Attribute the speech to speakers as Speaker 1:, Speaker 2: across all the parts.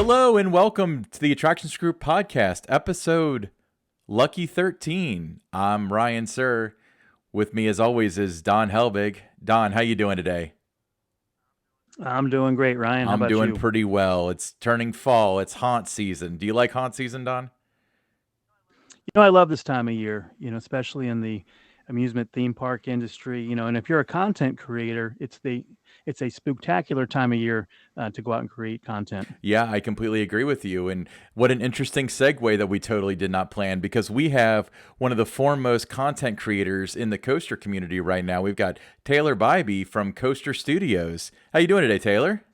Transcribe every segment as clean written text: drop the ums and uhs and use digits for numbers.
Speaker 1: Hello and welcome to the Attractions Group podcast, episode Lucky 13. I'm Ryan Suhr. With me, as always, is Don Helbig. Don, how you doing today?
Speaker 2: I'm doing great, Ryan. How
Speaker 1: I'm
Speaker 2: about
Speaker 1: doing
Speaker 2: you?
Speaker 1: pretty well. It's turning fall. It's haunt season. Do you like haunt season, Don?
Speaker 2: I love this time of year, especially in the amusement theme park industry, and if you're a content creator, it's a spectacular time of year to go out and create content.
Speaker 1: Yeah, I completely agree with you. And what an interesting segue that we totally did not plan, because we have one of the foremost content creators in the coaster community right now. We've got Taylor Bybee from Coaster Studios. How you doing today, Taylor?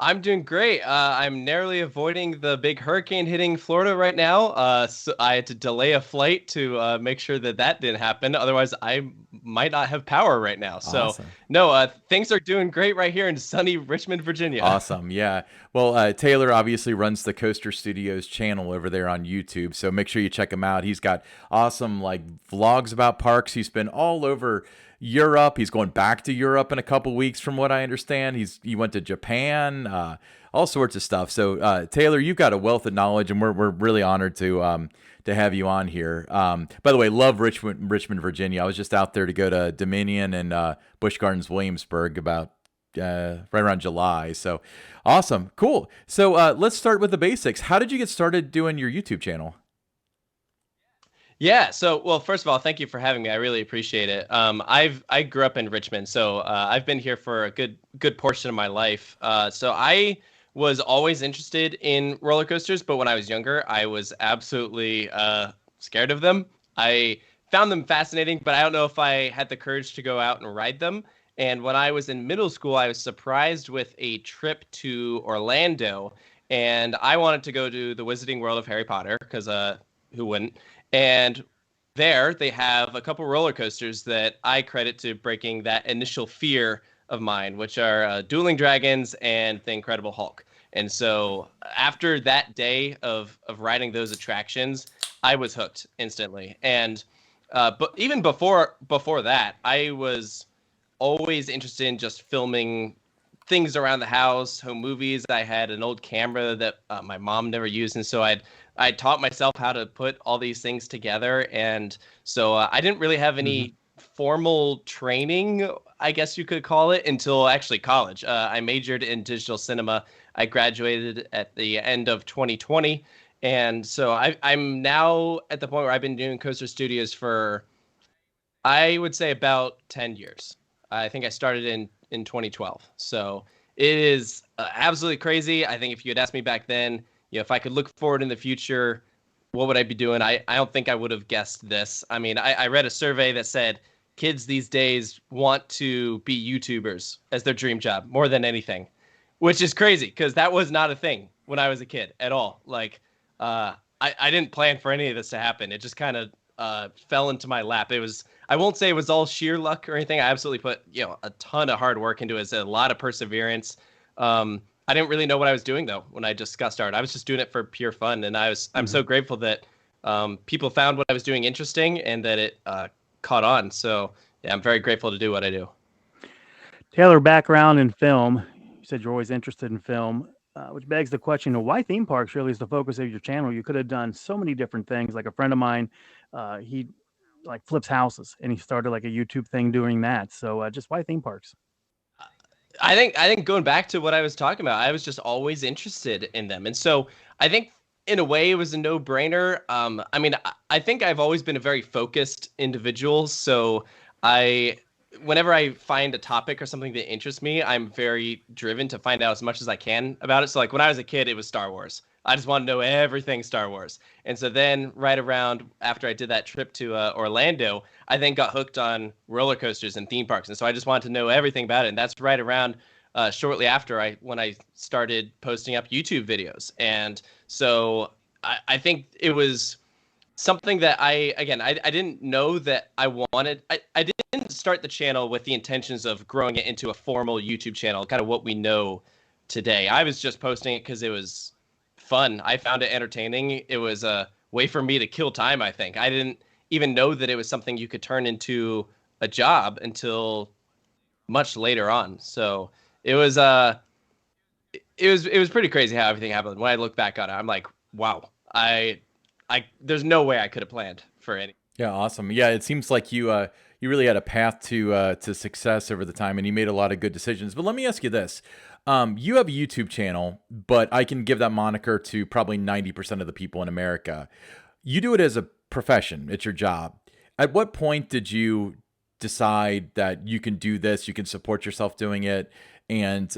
Speaker 3: I'm doing great. I'm narrowly avoiding the big hurricane hitting Florida right now. So I had to delay a flight to make sure that that didn't happen. Otherwise, I might not have power right now. So,
Speaker 1: Awesome.
Speaker 3: no, things are doing great right here in sunny Richmond, Virginia.
Speaker 1: Awesome. Yeah. Well, Taylor obviously runs the Coaster Studios channel over there on YouTube. So make sure you check him out. He's got awesome vlogs about parks. He's been all over Europe. He's going back to Europe in a couple weeks, from what I understand. He went to Japan, all sorts of stuff. So Taylor, you've got a wealth of knowledge, and we're really honored to have you on here. By the way, love Richmond, Virginia. I was just out there to go to Dominion and Busch Gardens, Williamsburg about right around July. So awesome. Cool. So let's start with the basics. How did you get started doing your YouTube channel?
Speaker 3: Yeah. So, well, first of all, thank you for having me. I really appreciate it. I grew up in Richmond, so I've been here for a good portion of my life. So I was always interested in roller coasters, but when I was younger, I was absolutely scared of them. I found them fascinating, but I don't know if I had the courage to go out and ride them. And when I was in middle school, I was surprised with a trip to Orlando, and I wanted to go to the Wizarding World of Harry Potter because who wouldn't? And there they have a couple roller coasters that I credit to breaking that initial fear of mine, which are Dueling Dragons and The Incredible Hulk. And so after that day of riding those attractions, I was hooked instantly. And but even before that, I was always interested in just filming things around the house, home movies. I had an old camera that my mom never used, and so I taught myself how to put all these things together. And so I didn't really have any formal training, I guess you could call it, until actually college. I majored in digital cinema. I graduated at the end of 2020. And so I'm now at the point where I've been doing Coaster Studios for, I would say, about 10 years. I think I started in 2012. So it is absolutely crazy. I think if you had asked me back then, if I could look forward in the future, what would I be doing? I don't think I would have guessed this. I mean, I read a survey that said kids these days want to be YouTubers as their dream job more than anything, which is crazy because that was not a thing when I was a kid at all. I didn't plan for any of this to happen. It just kind of fell into my lap. I won't say it was all sheer luck or anything. I absolutely put, a ton of hard work into it. It's a lot of perseverance. I didn't really know what I was doing though when I just got started. I was just doing it for pure fun, and I'm so grateful that people found what I was doing interesting and that it caught on. So yeah, I'm very grateful to do what I do.
Speaker 2: Taylor, background in film. You said you're always interested in film, which begs the question of why theme parks really is the focus of your channel. You could have done so many different things. Like a friend of mine, he flips houses, and he started like a YouTube thing doing that. So just why theme parks?
Speaker 3: I think going back to what I was talking about, I was just always interested in them. And so I think in a way it was a no-brainer. I mean, I think I've always been a very focused individual. So whenever I find a topic or something that interests me, I'm very driven to find out as much as I can about it. So like when I was a kid, it was Star Wars. I just want to know everything Star Wars. And so then right around after I did that trip to Orlando, I then got hooked on roller coasters and theme parks. And so I just wanted to know everything about it. And that's right around shortly after when I started posting up YouTube videos. And so I think it was something that I didn't know that I wanted. I didn't start the channel with the intentions of growing it into a formal YouTube channel, kind of what we know today. I was just posting it because it was fun. I found it entertaining. It was a way for me to kill time, I think. I didn't even know that it was something you could turn into a job until much later on. So it was it was pretty crazy how everything happened. When I look back on it, I'm like, wow, there's no way I could have planned for any.
Speaker 1: Yeah, awesome. Yeah, it seems like you really had a path to success over the time, and you made a lot of good decisions. But let me ask you this: you have a YouTube channel, but I can give that moniker to probably 90% of the people in America. You do it as a profession; it's your job. At what point did you decide that you can do this? You can support yourself doing it, and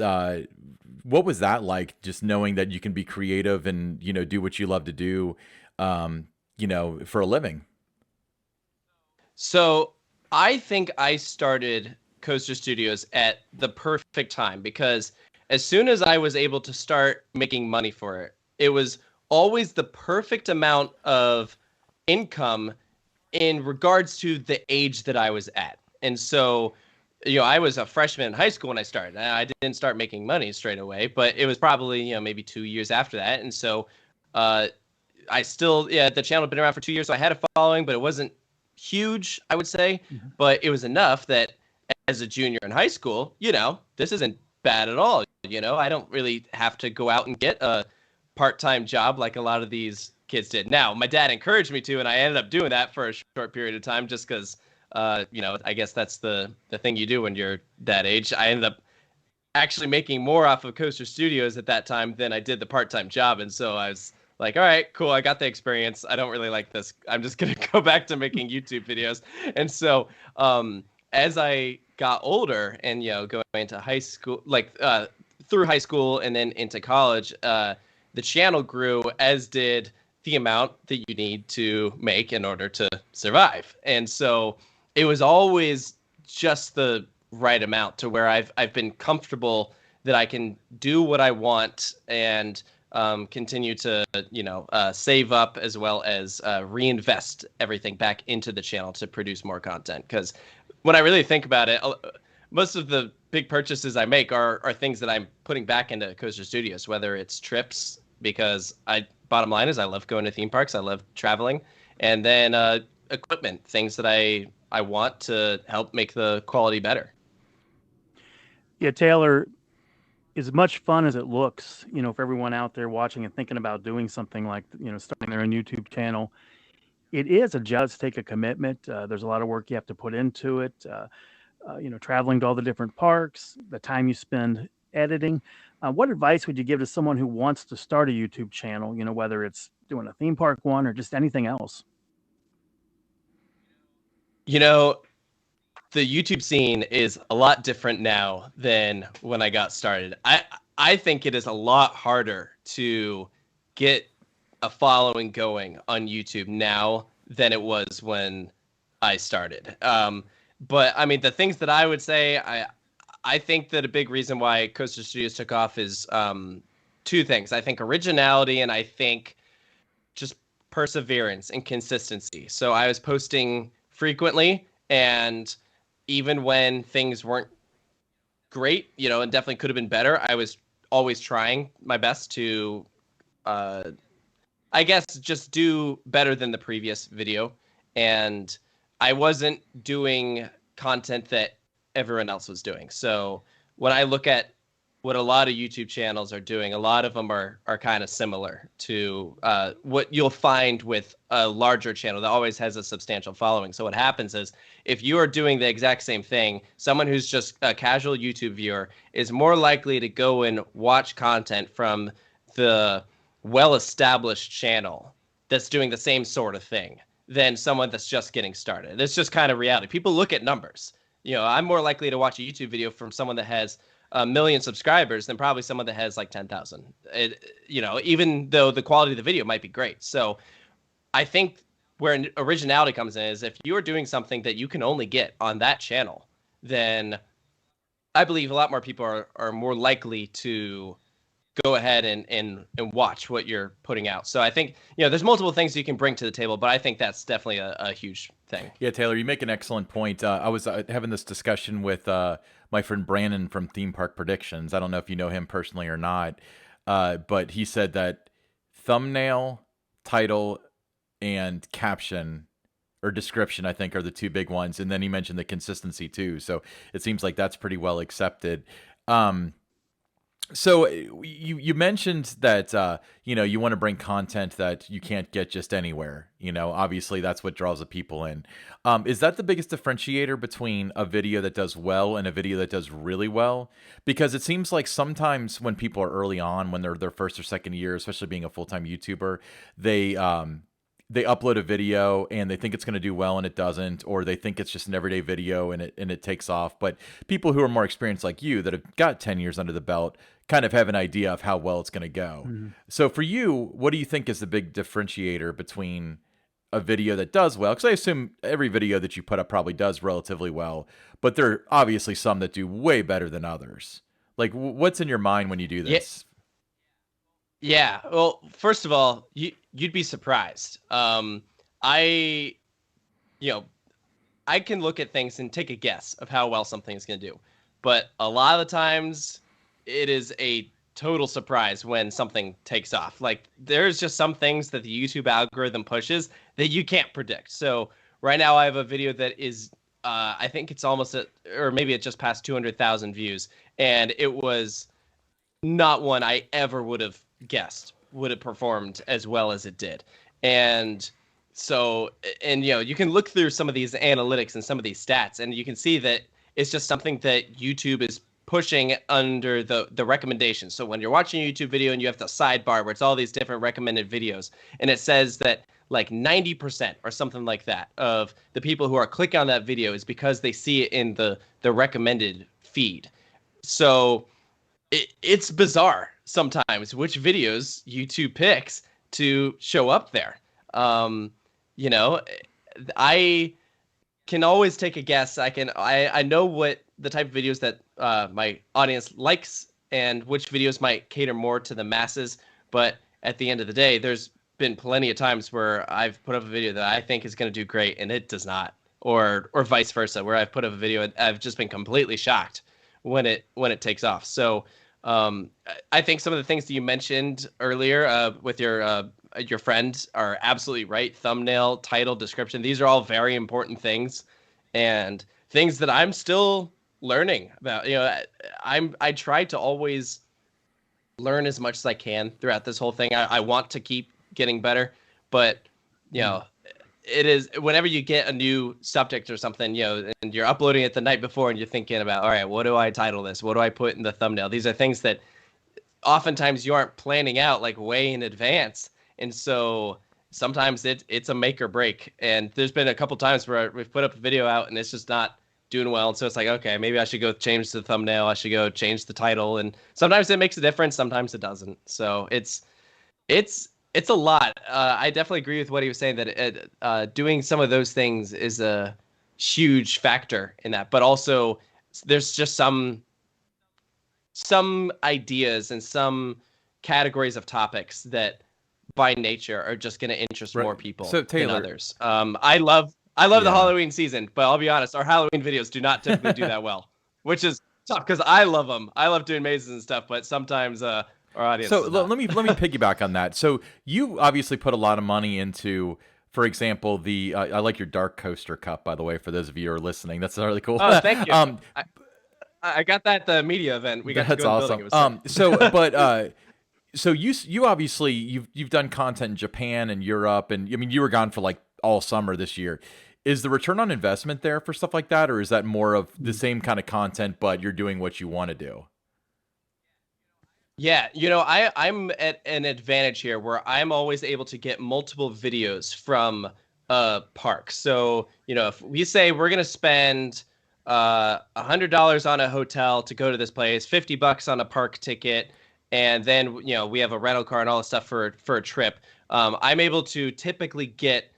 Speaker 1: what was that like? Just knowing that you can be creative and do what you love to do, for a living.
Speaker 3: So I think I started Coaster Studios at the perfect time because as soon as I was able to start making money for it, it was always the perfect amount of income in regards to the age that I was at. And so, I was a freshman in high school when I started. I didn't start making money straight away, but it was probably, maybe 2 years after that. And so, I still, the channel had been around for 2 years, so I had a following, but it wasn't huge, I would say. But it was enough that as a junior in high school, this isn't bad at all. I don't really have to go out and get a part-time job like a lot of these kids did. Now, my dad encouraged me to, and I ended up doing that for a short period of time just because, I guess that's the thing you do when you're that age. I ended up actually making more off of Coaster Studios at that time than I did the part-time job. And so I was like, all right, cool. I got the experience. I don't really like this. I'm just going to go back to making YouTube videos. And so as I got older and, going into high school, through high school and then into college, the channel grew, as did the amount that you need to make in order to survive. And so it was always just the right amount to where I've been comfortable that I can do what I want and continue to save up as well as reinvest everything back into the channel to produce more content. Because when I really think about it, most of the big purchases I make are things that I'm putting back into Coaster Studios, whether it's trips, because bottom line is I love going to theme parks, I love traveling, and then equipment, things that I want to help make the quality better.
Speaker 2: Yeah, Taylor, as much fun as it looks, for everyone out there watching and thinking about doing something like, starting their own YouTube channel, it is a job. To take a commitment. There's a lot of work you have to put into it. Traveling to all the different parks, the time you spend editing. What advice would you give to someone who wants to start a YouTube channel, whether it's doing a theme park one or just anything else?
Speaker 3: The YouTube scene is a lot different now than when I got started. I think it is a lot harder to get a following going on YouTube now than it was when I started. But I mean, the things that I would say, I think that a big reason why Coaster Studios took off is two things. I think originality, and I think just perseverance and consistency. So I was posting frequently, and even when things weren't great, and definitely could have been better, I was always trying my best to, I guess, just do better than the previous video. And I wasn't doing content that everyone else was doing. So when I look at what a lot of YouTube channels are doing, a lot of them are kind of similar to what you'll find with a larger channel that always has a substantial following. So what happens is if you are doing the exact same thing, someone who's just a casual YouTube viewer is more likely to go and watch content from the well-established channel that's doing the same sort of thing than someone that's just getting started. It's just kind of reality. People look at numbers. I'm more likely to watch a YouTube video from someone that has 1 million subscribers than probably someone that has like 10,000. Even though the quality of the video might be great. So I think where originality comes in is if you are doing something that you can only get on that channel, then I believe a lot more people are more likely to go ahead and watch what you're putting out. So I think, there's multiple things you can bring to the table, but I think that's definitely a huge thing.
Speaker 1: Yeah, Taylor, you make an excellent point. I was having this discussion with my friend Brandon from Theme Park Predictions. I don't know if you know him personally or not, but he said that thumbnail, title, and caption or description, I think, are the two big ones. And then he mentioned the consistency too. So it seems like that's pretty well accepted. So you mentioned that you want to bring content that you can't get just anywhere. Obviously that's what draws the people in. Is that the biggest differentiator between a video that does well and a video that does really well? Because it seems like sometimes when people are early on, when they're their first or second year, especially being a full-time YouTuber, they upload a video and they think it's going to do well and it doesn't, or they think it's just an everyday video and it takes off. But people who are more experienced like you that have got 10 years under the belt kind of have an idea of how well it's going to go.
Speaker 2: Mm-hmm.
Speaker 1: So for you, what do you think is the big differentiator between a video that does well? Because I assume every video that you put up probably does relatively well, but there are obviously some that do way better than others. Like, what's in your mind when you do this?
Speaker 3: Yeah. Well, first of all, you'd be surprised. I can look at things and take a guess of how well something is going to do, but a lot of the times it is a total surprise when something takes off. Like, there's just some things that the YouTube algorithm pushes that you can't predict. So right now I have a video that is, I think it's almost or maybe it just passed 200,000 views, and it was not one I ever would have guessed would have performed as well as it did. And so, you can look through some of these analytics and some of these stats, and you can see that it's just something that YouTube is pushing under the recommendations. So when you're watching a YouTube video and you have the sidebar where it's all these different recommended videos, and it says that like 90% or something like that of the people who are clicking on that video is because they see it in the recommended feed. So it's bizarre sometimes which videos YouTube picks to show up there. I can always take a guess. I know what the type of videos that my audience likes and which videos might cater more to the masses. But at the end of the day, there's been plenty of times where I've put up a video that I think is going to do great and it does not, or vice versa, where I've put up a video and I've just been completely shocked when it takes off. So I think some of the things that you mentioned earlier with your friend are absolutely right. Thumbnail, title, description, these are all very important things, and things that I'm still learning about. I try to always learn as much as I can throughout this whole thing. I want to keep getting better, but it is, whenever you get a new subject or something, and you're uploading it the night before and you're thinking about, all right, what do I title this? What do I put in the thumbnail? These are things that oftentimes you aren't planning out like way in advance. And so sometimes it's a make or break. And there's been a couple times where we've put up a video out and it's just not doing well. And so it's like, okay, maybe I should go change the thumbnail. I should go change the title. And sometimes it makes a difference. Sometimes it doesn't. So it's a lot. I definitely agree with what he was saying, that doing some of those things is a huge factor in that. But also, there's just some ideas and some categories of topics that, by nature, are just going to interest more people than others. I love the Halloween season, but I'll be honest, our Halloween videos do not typically do that well, which is tough because I love them. I love doing mazes and stuff, but sometimes
Speaker 1: so let me piggyback on that. So you obviously put a lot of money into, for example, the I like your Dark Coaster cup, by the way, for those of you who are listening. That's really cool.
Speaker 3: Oh, thank you. I got that at the media event. We got to go
Speaker 1: awesome.
Speaker 3: In the building.
Speaker 1: So you obviously you've done content in Japan and Europe, and I mean you were gone for like all summer this year. Is the return on investment there for stuff like that, or is that more of the same kind of content, but you're doing what you want to do?
Speaker 3: Yeah, I'm at an advantage here where I'm always able to get multiple videos from a park. So, if we say we're going to spend $100 on a hotel to go to this place, $50 on a park ticket, and then, we have a rental car and all this stuff for a trip, I'm able to typically get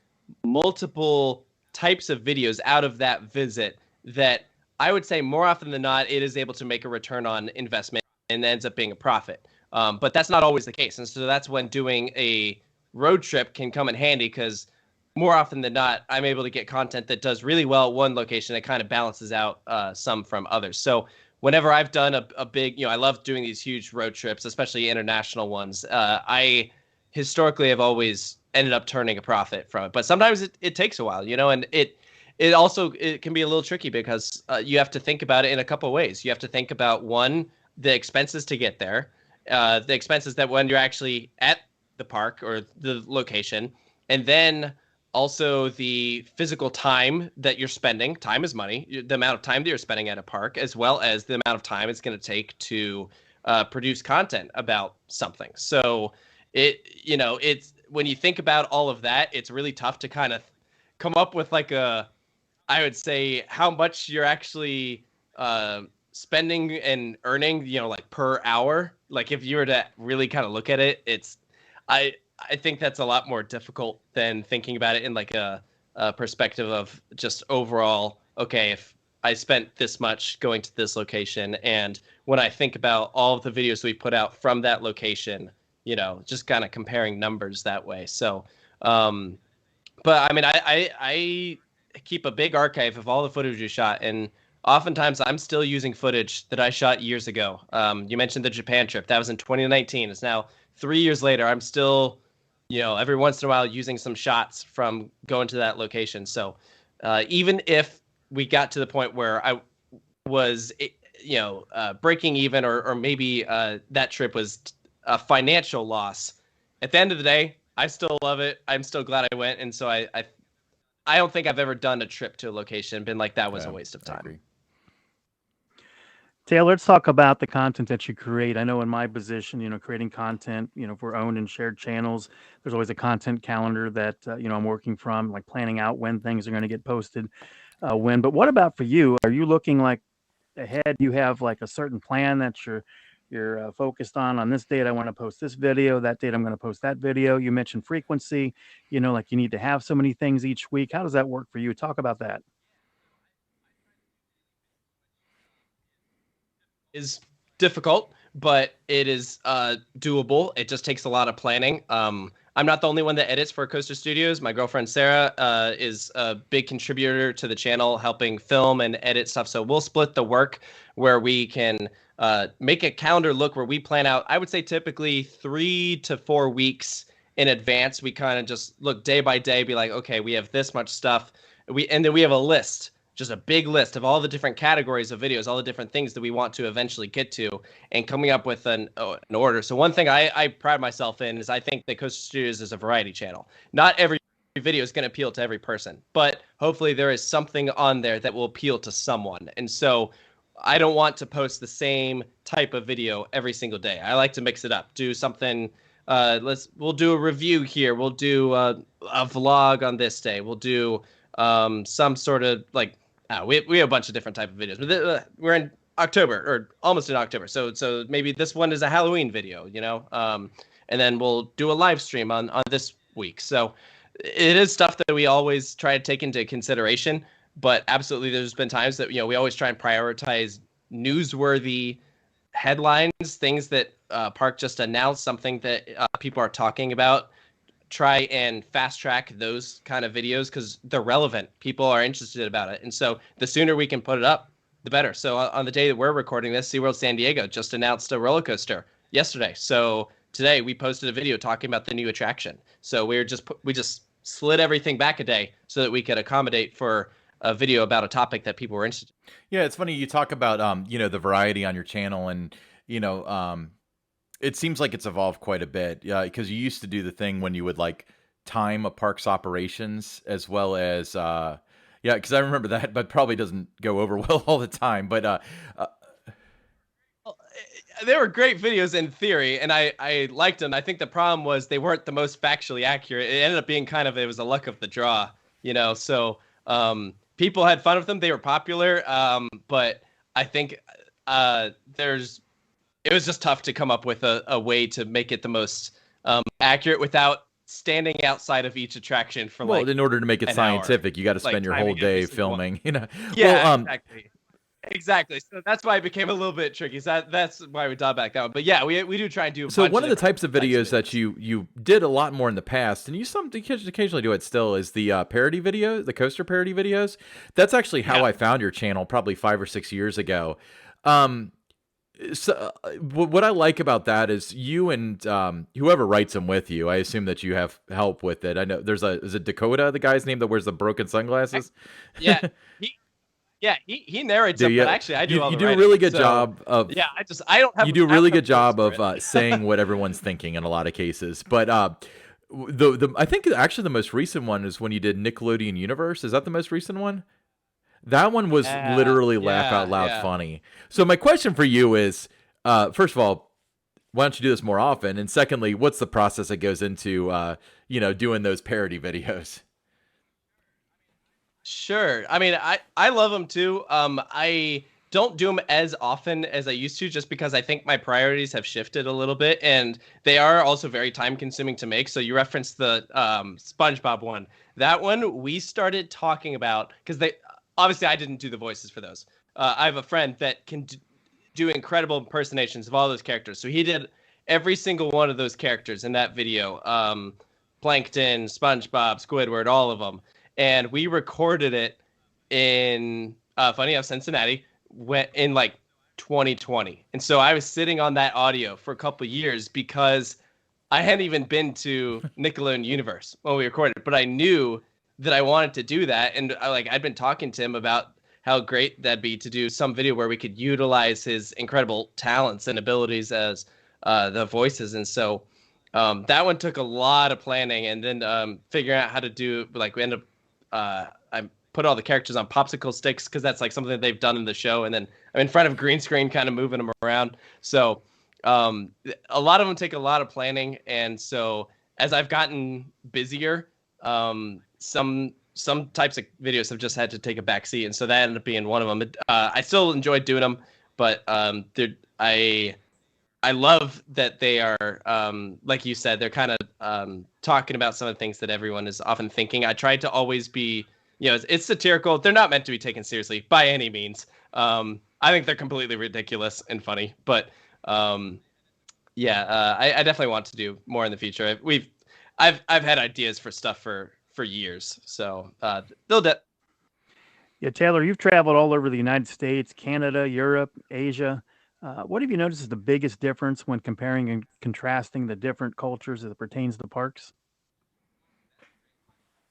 Speaker 3: multiple types of videos out of that visit that I would say more often than not, it is able to make a return on investment and ends up being a profit. But that's not always the case. And so that's when doing a road trip can come in handy, because more often than not, I'm able to get content that does really well at one location that kind of balances out some from others. So whenever I've done a big, I love doing these huge road trips, especially international ones. I historically have always ended up turning a profit from it. But sometimes it takes a while, and it also can be a little tricky because you have to think about it in a couple of ways. You have to think about, one, the expenses to get there, the expenses that when you're actually at the park or the location, and then also the physical time that you're spending. Time is money. The amount of time that you're spending at a park, as well as the amount of time it's going to take to produce content about something. So it's when you think about all of that, it's really tough to kind of come up with like I would say how much you're actually spending and earning, like per hour. Like if you were to really kind of look at it, I think that's a lot more difficult than thinking about it in like a perspective of just overall, okay, if I spent this much going to this location, and when I think about all of the videos we put out from that location, just kind of comparing numbers that way. So, but I mean, I keep a big archive of all the footage we shot, and oftentimes I'm still using footage that I shot years ago. You mentioned the Japan trip. That was in 2019. It's now 3 years later. I'm still, every once in a while using some shots from going to that location. So even if we got to the point where I was, breaking even, or maybe that trip was a financial loss, at the end of the day, I still love it. I'm still glad I went. And so I don't think I've ever done a trip to a location and been like, that was a waste of time.
Speaker 2: Taylor, let's talk about the content that you create. I know in my position, creating content, for owned and shared channels, there's always a content calendar that, I'm working from, like planning out when things are going to get posted, when. But what about for you? Are you looking like ahead? You have like a certain plan that you're focused on this date I want to post this video, that date I'm going to post that video. You mentioned frequency, like you need to have so many things each week. How does that work for you? Talk about that.
Speaker 3: Is difficult, but it is doable. It just takes a lot of planning. I'm not the only one that edits for Coaster Studios. My girlfriend Sarah is a big contributor to the channel, helping film and edit stuff. So we'll split the work where we can make a calendar look where we plan out, I would say typically 3 to 4 weeks in advance. We kind of just look day by day, be like, okay, we have this much stuff. And then we have a list, just a big list of all the different categories of videos, all the different things that we want to eventually get to, and coming up with an order. So one thing I pride myself in is I think that Coaster Studios is a variety channel. Not every video is going to appeal to every person, but hopefully there is something on there that will appeal to someone. And so I don't want to post the same type of video every single day. I like to mix it up, do something. We'll do a review here. We'll do a vlog on this day. We'll do some sort of like, we have a bunch of different type of videos. But we're in October, or almost in October. So maybe this one is a Halloween video, and then we'll do a live stream on this week. So it is stuff that we always try to take into consideration. But absolutely, there's been times that, we always try and prioritize newsworthy headlines, things that Park just announced, something that people are talking about. Try and fast track those kind of videos because they're relevant. People are interested about it. And so the sooner we can put it up, the better. So on the day that we're recording this, SeaWorld San Diego just announced a roller coaster yesterday. So today we posted a video talking about the new attraction. So we just slid everything back a day so that we could accommodate for a video about a topic that people were interested in.
Speaker 1: Yeah, it's funny you talk about the variety on your channel, and it seems like it's evolved quite a bit, because you used to do the thing when you would like time a park's operations as well as, because I remember that, but probably doesn't go over well all the time. But
Speaker 3: they were great videos in theory, and I liked them. I think the problem was they weren't the most factually accurate. It ended up being it was a luck of the draw, So people had fun with them. They were popular, but I think it was just tough to come up with a way to make it the most accurate without standing outside of each attraction for
Speaker 1: in order to make it scientific, you got to spend your whole day filming,
Speaker 3: Yeah, exactly. So that's why it became a little bit tricky. So that's why we dialed back that one. But yeah, we do try and do.
Speaker 1: So one of the types of videos that you did a lot more in the past, and you occasionally do it still, is the parody video, the coaster parody videos. That's actually how I found your channel, probably 5 or 6 years ago. So what I like about that is you and whoever writes them with you. I assume that you have help with it. I know is it Dakota, the guy's name that wears the broken sunglasses?
Speaker 3: Yeah, Yeah, he narrates
Speaker 1: Do
Speaker 3: them,
Speaker 1: you?
Speaker 3: but actually I do all
Speaker 1: You
Speaker 3: the
Speaker 1: do a
Speaker 3: writing.
Speaker 1: really good
Speaker 3: So,
Speaker 1: job of.
Speaker 3: yeah, I don't have
Speaker 1: You do a
Speaker 3: I don't
Speaker 1: really
Speaker 3: have
Speaker 1: good
Speaker 3: voice
Speaker 1: job
Speaker 3: for
Speaker 1: of
Speaker 3: it.
Speaker 1: saying what everyone's thinking in a lot of cases. But the I think actually the most recent one is when you did Nickelodeon Universe. Is that the most recent one? That one was
Speaker 3: Yeah,
Speaker 1: literally laugh out
Speaker 3: yeah,
Speaker 1: loud
Speaker 3: yeah.
Speaker 1: funny. So my question for you is, first of all, why don't you do this more often? And secondly, what's the process that goes into doing those parody videos?
Speaker 3: Sure. I mean, I love them too. I don't do them as often as I used to, just because I think my priorities have shifted a little bit, and they are also very time consuming to make. So you referenced the SpongeBob one. That one we started talking about because they obviously I didn't do the voices for those. I have a friend that can do incredible impersonations of all those characters. So he did every single one of those characters in that video. Plankton, SpongeBob, Squidward, all of them. And we recorded it in funny enough, Cincinnati, went in like 2020. And so I was sitting on that audio for a couple of years because I hadn't even been to Nickelodeon Universe when we recorded, but I knew that I wanted to do that. And I'd been talking to him about how great that'd be to do some video where we could utilize his incredible talents and abilities as the voices. And so that one took a lot of planning, and then figuring out how to do, like, we ended up I put all the characters on popsicle sticks because that's like something that they've done in the show, and then I'm in front of green screen kind of moving them around. So a lot of them take a lot of planning, and so as I've gotten busier, some types of videos have just had to take a backseat, and so that ended up being one of them. I still enjoyed doing them, but I love that they are, like you said, they're kind of talking about some of the things that everyone is often thinking. I tried to always be, it's satirical. They're not meant to be taken seriously by any means. I think they're completely ridiculous and funny, but yeah, I definitely want to do more in the future. I've had ideas for stuff for years, so they'll
Speaker 2: Yeah, Taylor, you've traveled all over the United States, Canada, Europe, Asia. What have you noticed is the biggest difference when comparing and contrasting the different cultures as it pertains to parks?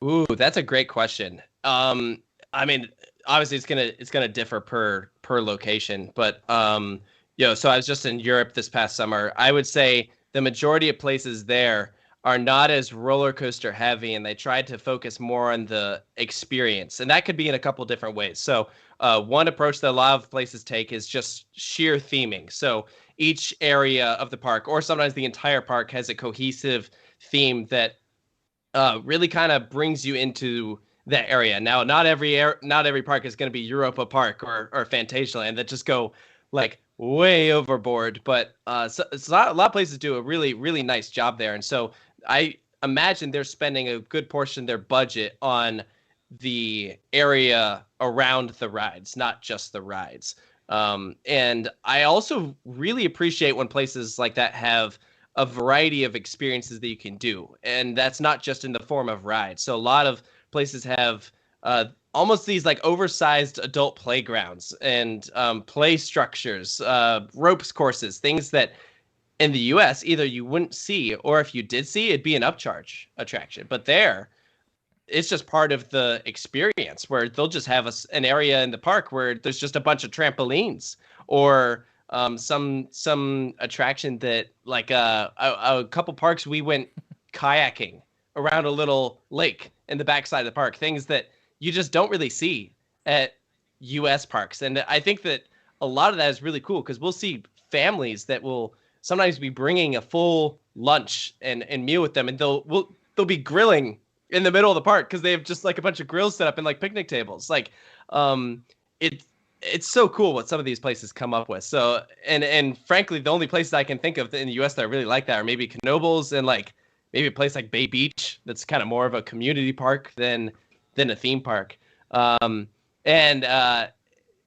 Speaker 3: Ooh, that's a great question. I mean, obviously it's gonna differ per location, but so I was just in Europe this past summer. I would say the majority of places there are not as roller coaster heavy, and they tried to focus more on the experience, and that could be in a couple different ways. So, one approach that a lot of places take is just sheer theming. So each area of the park, or sometimes the entire park, has a cohesive theme that really kind of brings you into that area. Now, not every park is going to be Europa Park or Fantasyland that just go like way overboard, but so a lot of places do a really really nice job there, and so I imagine they're spending a good portion of their budget on the area around the rides, not just the rides. And I also really appreciate when places like that have a variety of experiences that you can do, and that's not just in the form of rides. So a lot of places have almost these like oversized adult playgrounds and play structures, ropes courses, things that in the US either you wouldn't see, or if you did see, it'd be an upcharge attraction. But there, it's just part of the experience, where they'll just have an area in the park where there's just a bunch of trampolines, or some attraction that, like, a couple parks we went kayaking around a little lake in the backside of the park, things that you just don't really see at US parks. And I think that a lot of that is really cool, because we'll see families that will sometimes be bringing a full lunch and meal with them, and they'll be grilling in the middle of the park because they have just like a bunch of grills set up and like picnic tables. Like, it's so cool what some of these places come up with. So, and frankly, the only places I can think of in the US that are really like that are maybe Knoebels, and like maybe a place like Bay Beach that's kind of more of a community park than a theme park. And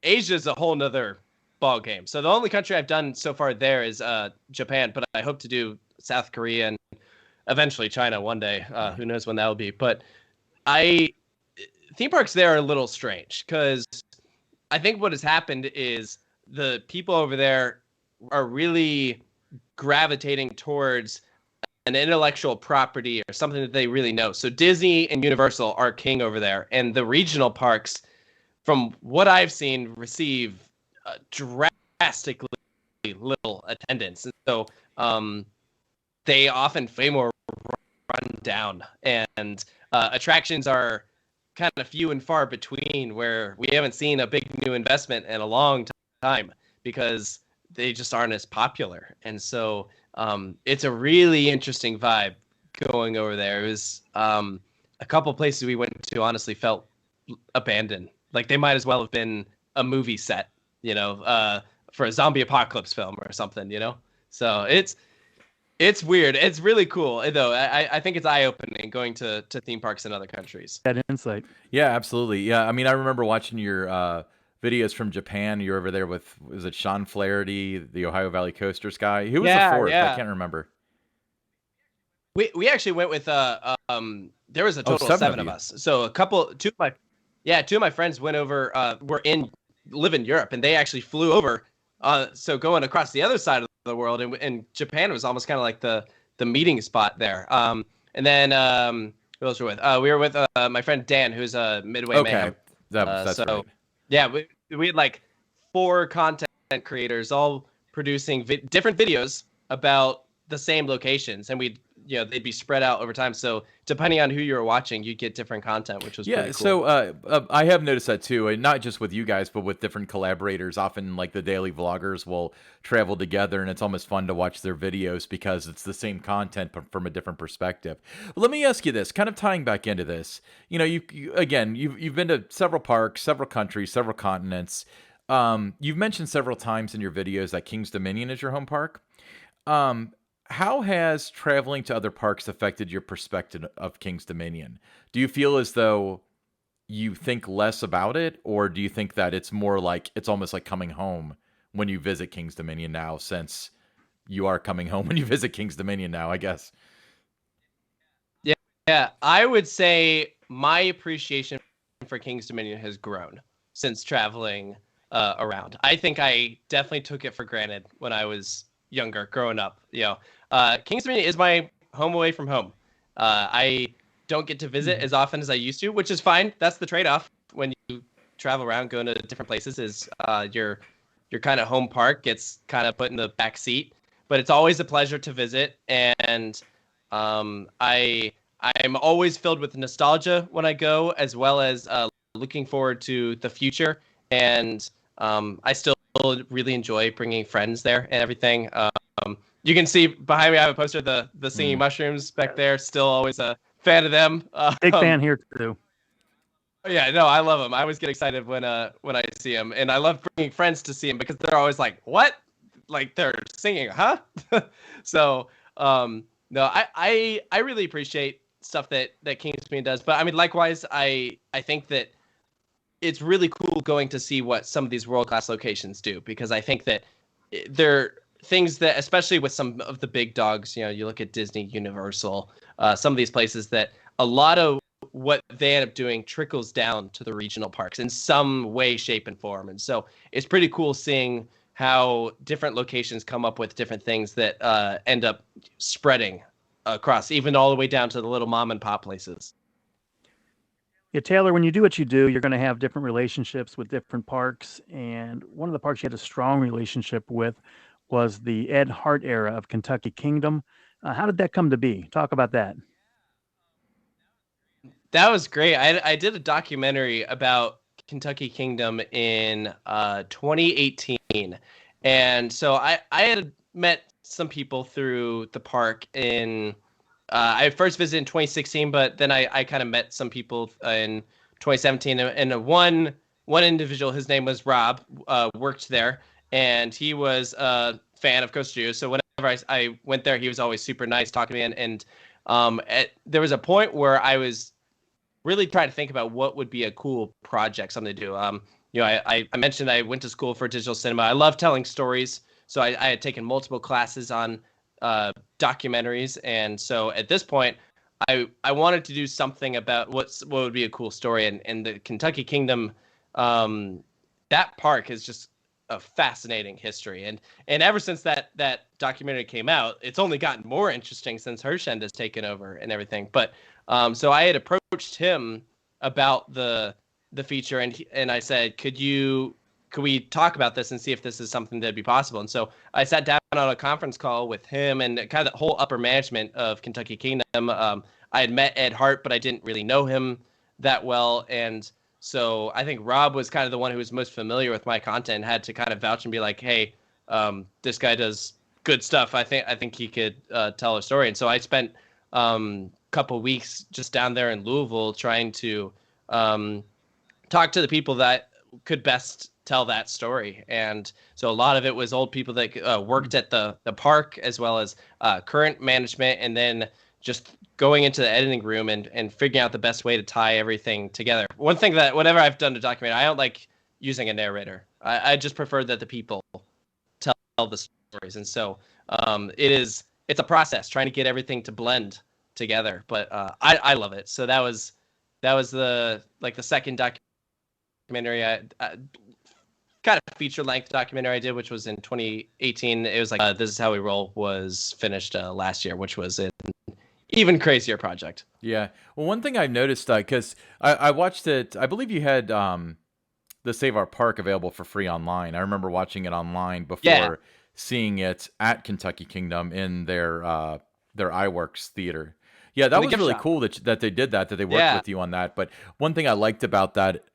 Speaker 3: Asia is a whole nother ball game. So the only country I've done so far there is Japan, but I hope to do South Korea and eventually China one day. Who knows when that will be? But theme parks there are a little strange, because I think what has happened is the people over there are really gravitating towards an intellectual property or something that they really know. So Disney and Universal are king over there, and the regional parks from what I've seen, receive drastically little attendance. And so they often way more run down, and attractions are kind of few and far between, where we haven't seen a big new investment in a long time because they just aren't as popular. And so it's a really interesting vibe going over there. It was a couple places we went to honestly felt abandoned. Like they might as well have been a movie set, for a zombie apocalypse film or something, So it's weird. It's really cool, though. I think it's eye-opening going to theme parks in other countries.
Speaker 2: That insight.
Speaker 1: Yeah, absolutely. Yeah, I mean, I remember watching your videos from Japan. You're over there with, was it Sean Flaherty, the Ohio Valley Coasters guy? Who was the fourth? I can't remember.
Speaker 3: We actually went with there was a total of seven of us. So two of my friends went over, live in Europe, and they actually flew over. So going across the other side of the world, and Japan was almost kind of like the meeting spot there. And then who else were we with? We were with my friend Dan, who's a Midway man.
Speaker 1: That's
Speaker 3: so
Speaker 1: right.
Speaker 3: Yeah, we had like 4 content creators all producing different videos about the same locations, and they'd be spread out over time. So depending on who you were watching, you'd get different content, which was pretty cool.
Speaker 1: So I have noticed that too, and not just with you guys, but with different collaborators. Often, like the daily vloggers will travel together, and it's almost fun to watch their videos because it's the same content but from a different perspective. But let me ask you this, kind of tying back into this. You've been to several parks, several countries, several continents. You've mentioned several times in your videos that King's Dominion is your home park. How has traveling to other parks affected your perspective of King's Dominion? Do you feel as though you think less about it, or do you think that it's more like, it's almost like coming home when you visit King's Dominion now, since you are coming home when you visit King's Dominion now, I guess?
Speaker 3: Yeah, I would say my appreciation for King's Dominion has grown since traveling around. I think I definitely took it for granted when I was younger, growing up. King's Dominion is my home away from home. I don't get to visit as often as I used to, which is fine. That's the trade-off when you travel around, going to different places, is your kind of home park gets kind of put in the back seat. But it's always a pleasure to visit, and I'm always filled with nostalgia when I go, as well as looking forward to the future. And I still really enjoy bringing friends there and everything. You can see behind me, I have a poster of the singing mushrooms back there. Still always a fan of them.
Speaker 2: Big fan here too.
Speaker 3: Yeah, no, I love them. I always get excited when I see them, and I love bringing friends to see them because they're always like, "What? Like they're singing, huh?" So, no, I really appreciate stuff that King's Dominion does. But I mean, likewise, I think that it's really cool going to see what some of these world-class locations do, because I think that they're things that, especially with some of the big dogs, you look at Disney, Universal, some of these places, that a lot of what they end up doing trickles down to the regional parks in some way, shape, and form. And so it's pretty cool seeing how different locations come up with different things that end up spreading across, even all the way down to the little mom and pop places.
Speaker 2: Yeah, Taylor, when you do what you do, you're going to have different relationships with different parks. And one of the parks you had a strong relationship with was the Ed Hart era of Kentucky Kingdom. How did that come to be? Talk about that.
Speaker 3: That was great. I did a documentary about Kentucky Kingdom in 2018. And so I had met some people through the park in I first visited in 2016, but then I kind of met some people in 2017, and one individual, his name was Rob, worked there, and he was a fan of Coast Studios. So whenever I went there, he was always super nice talking to me, and there was a point where I was really trying to think about what would be a cool project, something to do. I mentioned I went to school for digital cinema. I love telling stories, so I had taken multiple classes on documentaries, and so at this point I wanted to do something about what would be a cool story, and the Kentucky Kingdom, that park is just a fascinating history, and ever since that documentary came out, it's only gotten more interesting since Hershend has taken over and everything. But so I had approached him about the the feature, and I said, could we talk about this and see if this is something that'd be possible? And so I sat down on a conference call with him and kind of the whole upper management of Kentucky Kingdom. I had met Ed Hart, but I didn't really know him that well. And so I think Rob was kind of the one who was most familiar with my content and had to kind of vouch and be like, hey, this guy does good stuff. I think he could tell a story. And so I spent couple weeks just down there in Louisville trying to talk to the people that could best tell that story. And so a lot of it was old people that worked at the park, as well as current management, and then just going into the editing room and figuring out the best way to tie everything together. One thing that whenever I've done a documentary, I don't like using a narrator. I just prefer that the people tell the stories. And so it's a process trying to get everything to blend together, but I love it. So that was the second documentary, kind of feature length documentary I did, which was in 2018. It was like This Is How We Roll was finished last year, which was an even crazier project.
Speaker 1: Yeah. Well, one thing I've noticed, because I watched it, I believe you had the Save Our Park available for free online. I remember watching it online before seeing it at Kentucky Kingdom in their iWorks theater. Yeah, that was really cool that they did that they worked with you on that. But one thing I liked about that,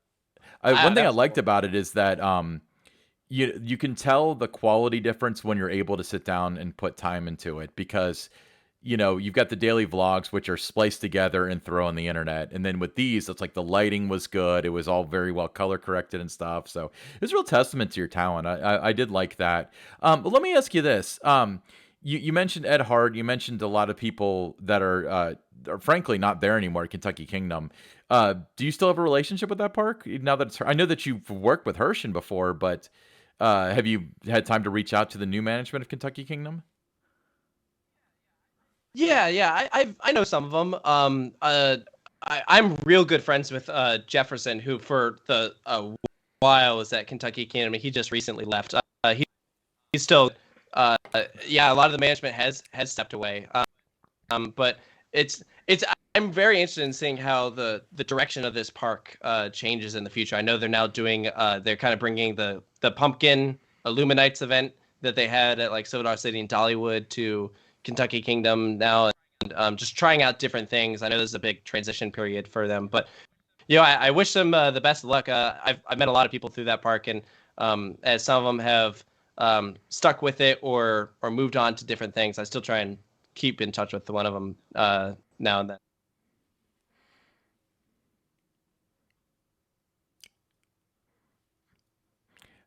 Speaker 1: I liked about it is that you can tell the quality difference when you're able to sit down and put time into it, because you've got the daily vlogs, which are spliced together and thrown on the internet. And then with these, it's like the lighting was good. It was all very well color corrected and stuff. So it was a real testament to your talent. I did like that. But let me ask you this. You mentioned Ed Hart. You mentioned a lot of people that are frankly not there anymore at Kentucky Kingdom. Do you still have a relationship with that park now that I know that you've worked with Hershen before, but have you had time to reach out to the new management of Kentucky Kingdom?
Speaker 3: Yeah. I know some of them. I'm real good friends with Jefferson, who for the while was at Kentucky Kingdom. He just recently left. He's still. A lot of the management has stepped away. But I'm very interested in seeing how the direction of this park changes in the future. I know they're now doing they're kind of bringing the pumpkin Illuminates event that they had at like Silver City and Dollywood to Kentucky Kingdom now, and just trying out different things. I know this is a big transition period for them, but I wish them the best of luck. I've met a lot of people through that park, and as some of them have stuck with it or moved on to different things, I still try and keep in touch with one of them now and then.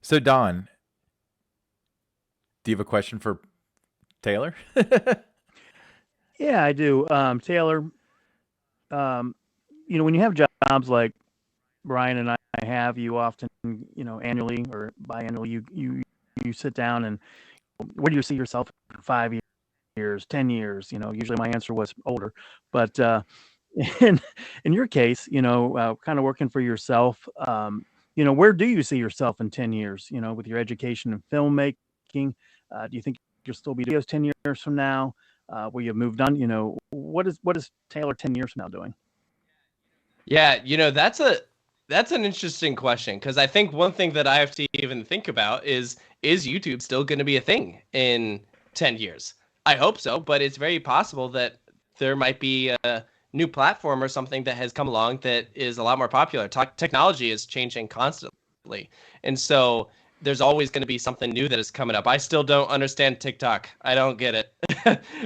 Speaker 1: So Don, do you have a question for Taylor?
Speaker 2: Yeah, I do. Taylor, when you have jobs like Brian and I have, you often, annually or biannually, you sit down and where do you see yourself in 5 years, 10 years? Usually my answer was older, but in your case, kind of working for yourself, where do you see yourself in 10 years, with your education in filmmaking? Do you think you'll still be doing videos 10 years from now? Will you have moved on? What is Taylor 10 years from now doing?
Speaker 3: Yeah, that's an interesting question, because I think one thing that I have to even think about is YouTube still going to be a thing in 10 years? I hope so, but it's very possible that there might be a new platform or something that has come along that is a lot more popular. Technology is changing constantly. And so there's always going to be something new that is coming up. I still don't understand TikTok. I don't get it.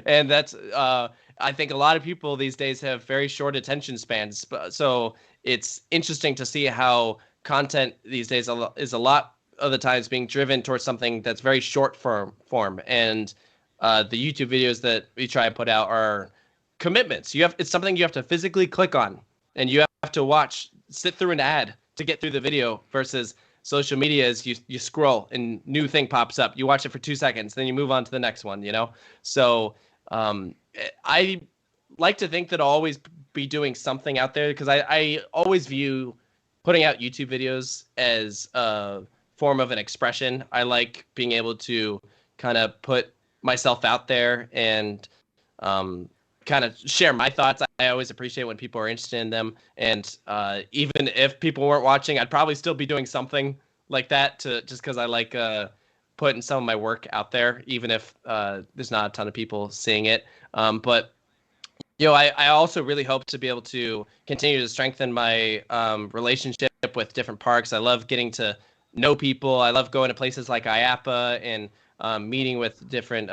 Speaker 3: And that's, I think a lot of people these days have very short attention spans. So it's interesting to see how content these days is a lot of the times being driven towards something that's very short form. And the YouTube videos that we try and put out are commitments. It's something you have to physically click on, and you have to sit through an ad to get through the video, versus social media is you scroll and new thing pops up. You watch it for 2 seconds, then you move on to the next one, So I like to think that I'll always be doing something out there, because I always view putting out YouTube videos as a form of an expression. I like being able to kind of put myself out there and kind of share my thoughts. I always appreciate when people are interested in them. And even if people weren't watching, I'd probably still be doing something like that just because I like putting some of my work out there, even if there's not a ton of people seeing it. But I also really hope to be able to continue to strengthen my relationship with different parks. I love getting to know people. I love going to places like IAPA and meeting with different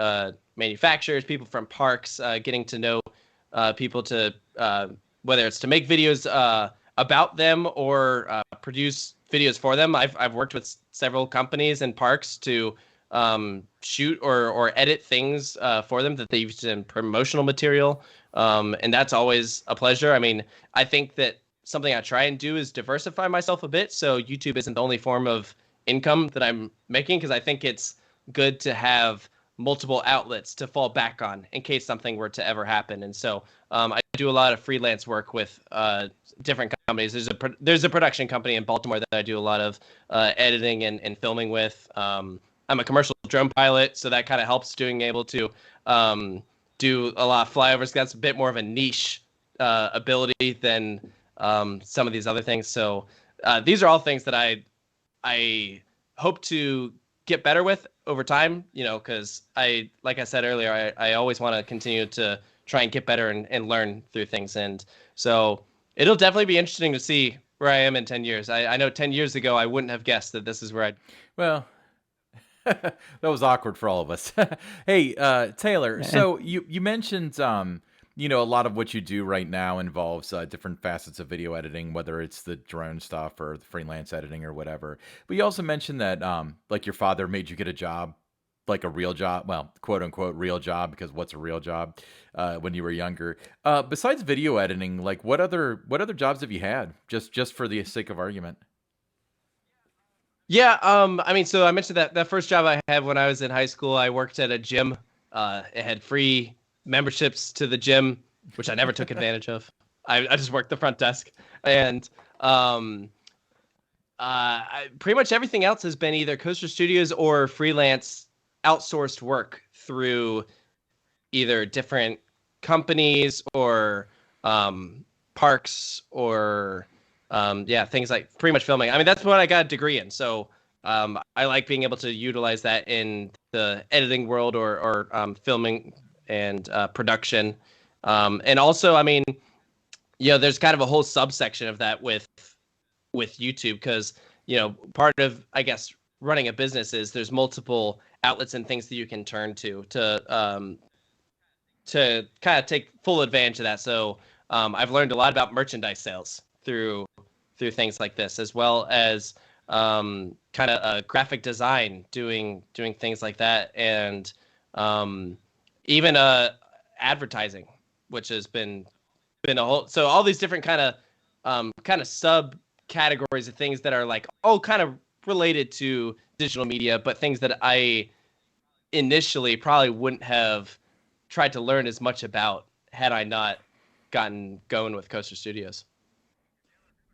Speaker 3: manufacturers, people from parks, getting to know people to whether it's to make videos about them or produce videos for them. I've worked with several companies and parks to shoot or edit things for them that they use in promotional material. And that's always a pleasure. I mean, I think that something I try and do is diversify myself a bit. So YouTube isn't the only form of income that I'm making, because I think it's good to have multiple outlets to fall back on in case something were to ever happen. And so I do a lot of freelance work with different companies. There's a production company in Baltimore that I do a lot of editing and filming with. I'm a commercial drone pilot, so that kind of helps doing able to do a lot of flyovers. That's a bit more of a niche ability than some of these other things. So these are all things that I hope to get better with over time, because like I said earlier, I always want to continue to try and get better and learn through things. And so it'll definitely be interesting to see where I am in 10 years. I know 10 years ago, I wouldn't have guessed that this is where I'd.
Speaker 1: Well, that was awkward for all of us. Hey, Taylor, so you mentioned, a lot of what you do right now involves different facets of video editing, whether it's the drone stuff or the freelance editing or whatever. But you also mentioned that, like, your father made you get a job, like a real job, well, quote unquote real job, because what's a real job, when you were younger. Besides video editing, like, what other jobs have you had, just for the sake of argument?
Speaker 3: Yeah, I mean, so I mentioned that first job I had when I was in high school, I worked at a gym. It had free memberships to the gym, which I never took advantage of. I just worked the front desk. And pretty much everything else has been either Coaster Studios or freelance outsourced work through either different companies or parks or things like pretty much filming. I mean, that's what I got a degree in. So I like being able to utilize that in the editing world or filming and production. And also, I mean, there's kind of a whole subsection of that with YouTube, because, part of, I guess, running a business is there's multiple outlets and things that you can turn to kind of take full advantage of that. So I've learned a lot about merchandise sales through things like this, as well as kind of graphic design, doing things like that, and even advertising, which has been a whole. So all these different kind of subcategories of things that are like all kind of related to digital media, but things that I initially probably wouldn't have tried to learn as much about had I not gotten going with Coaster Studios.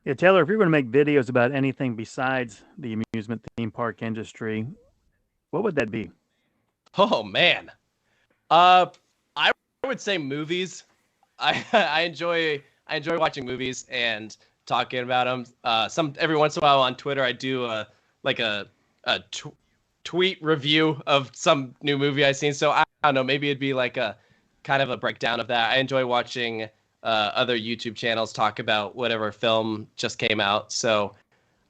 Speaker 2: Yeah, Taylor, if you're going to make videos about anything besides the amusement theme park industry, what would that be?
Speaker 3: Oh man, I would say movies. I enjoy watching movies and talking about them. Every once in a while on Twitter, I do a tweet review of some new movie I've seen. So I don't know, maybe it'd be like a kind of a breakdown of that. I enjoy watching other YouTube channels talk about whatever film just came out. So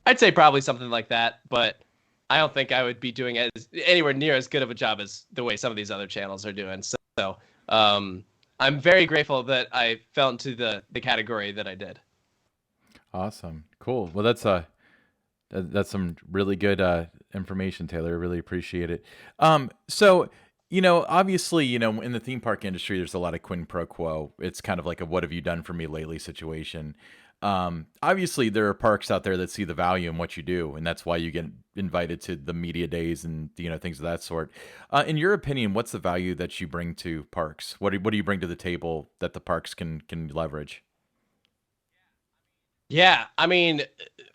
Speaker 3: I'd say probably something like that, but I don't think I would be doing anywhere near as good of a job as the way some of these other channels are doing. So I'm very grateful that I fell into the category that I did.
Speaker 1: Awesome. Cool. Well, that's some really good information, Taylor. I really appreciate it. So, obviously, in the theme park industry, there's a lot of quid pro quo. It's kind of like a "what have you done for me lately" situation. Obviously, there are parks out there that see the value in what you do, and that's why you get invited to the media days and things of that sort. In your opinion, what's the value that you bring to parks? What do you bring to the table that the parks can leverage?
Speaker 3: Yeah, I mean,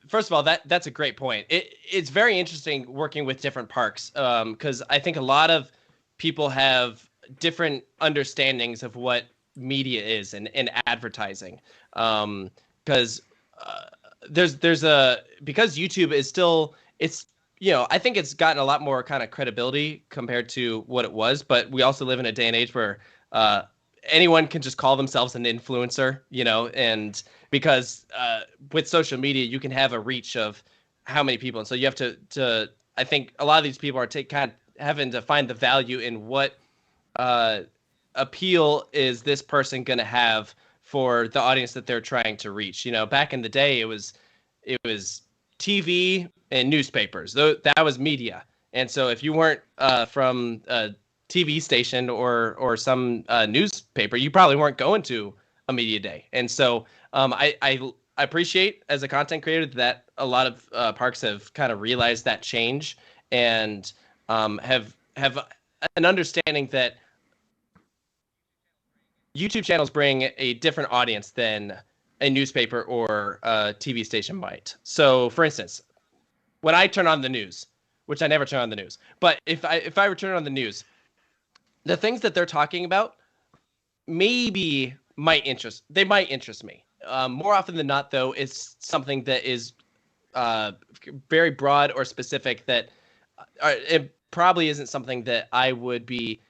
Speaker 3: first of all, that's a great point. It's very interesting working with different parks, because I think a lot of people have different understandings of what media is and advertising. Because there's a because YouTube is still it's I think it's gotten a lot more kind of credibility compared to what it was, but we also live in a day and age where anyone can just call themselves an influencer, and because with social media you can have a reach of how many people, and so you have to I think a lot of these people are kind of having to find the value in what appeal is this person going to have for the audience that they're trying to reach. Back in the day, it was TV and newspapers. That was media. And so if you weren't from a TV station or some newspaper, you probably weren't going to a media day. And so I appreciate as a content creator that a lot of parks have kind of realized that change and have an understanding that YouTube channels bring a different audience than a newspaper or a TV station might. So, for instance, when I turn on the news, which I never turn on the news, but if I were to turn on the news, the things that they're talking about might interest me. More often than not, though, it's something that is very broad or specific that it probably isn't something that I would be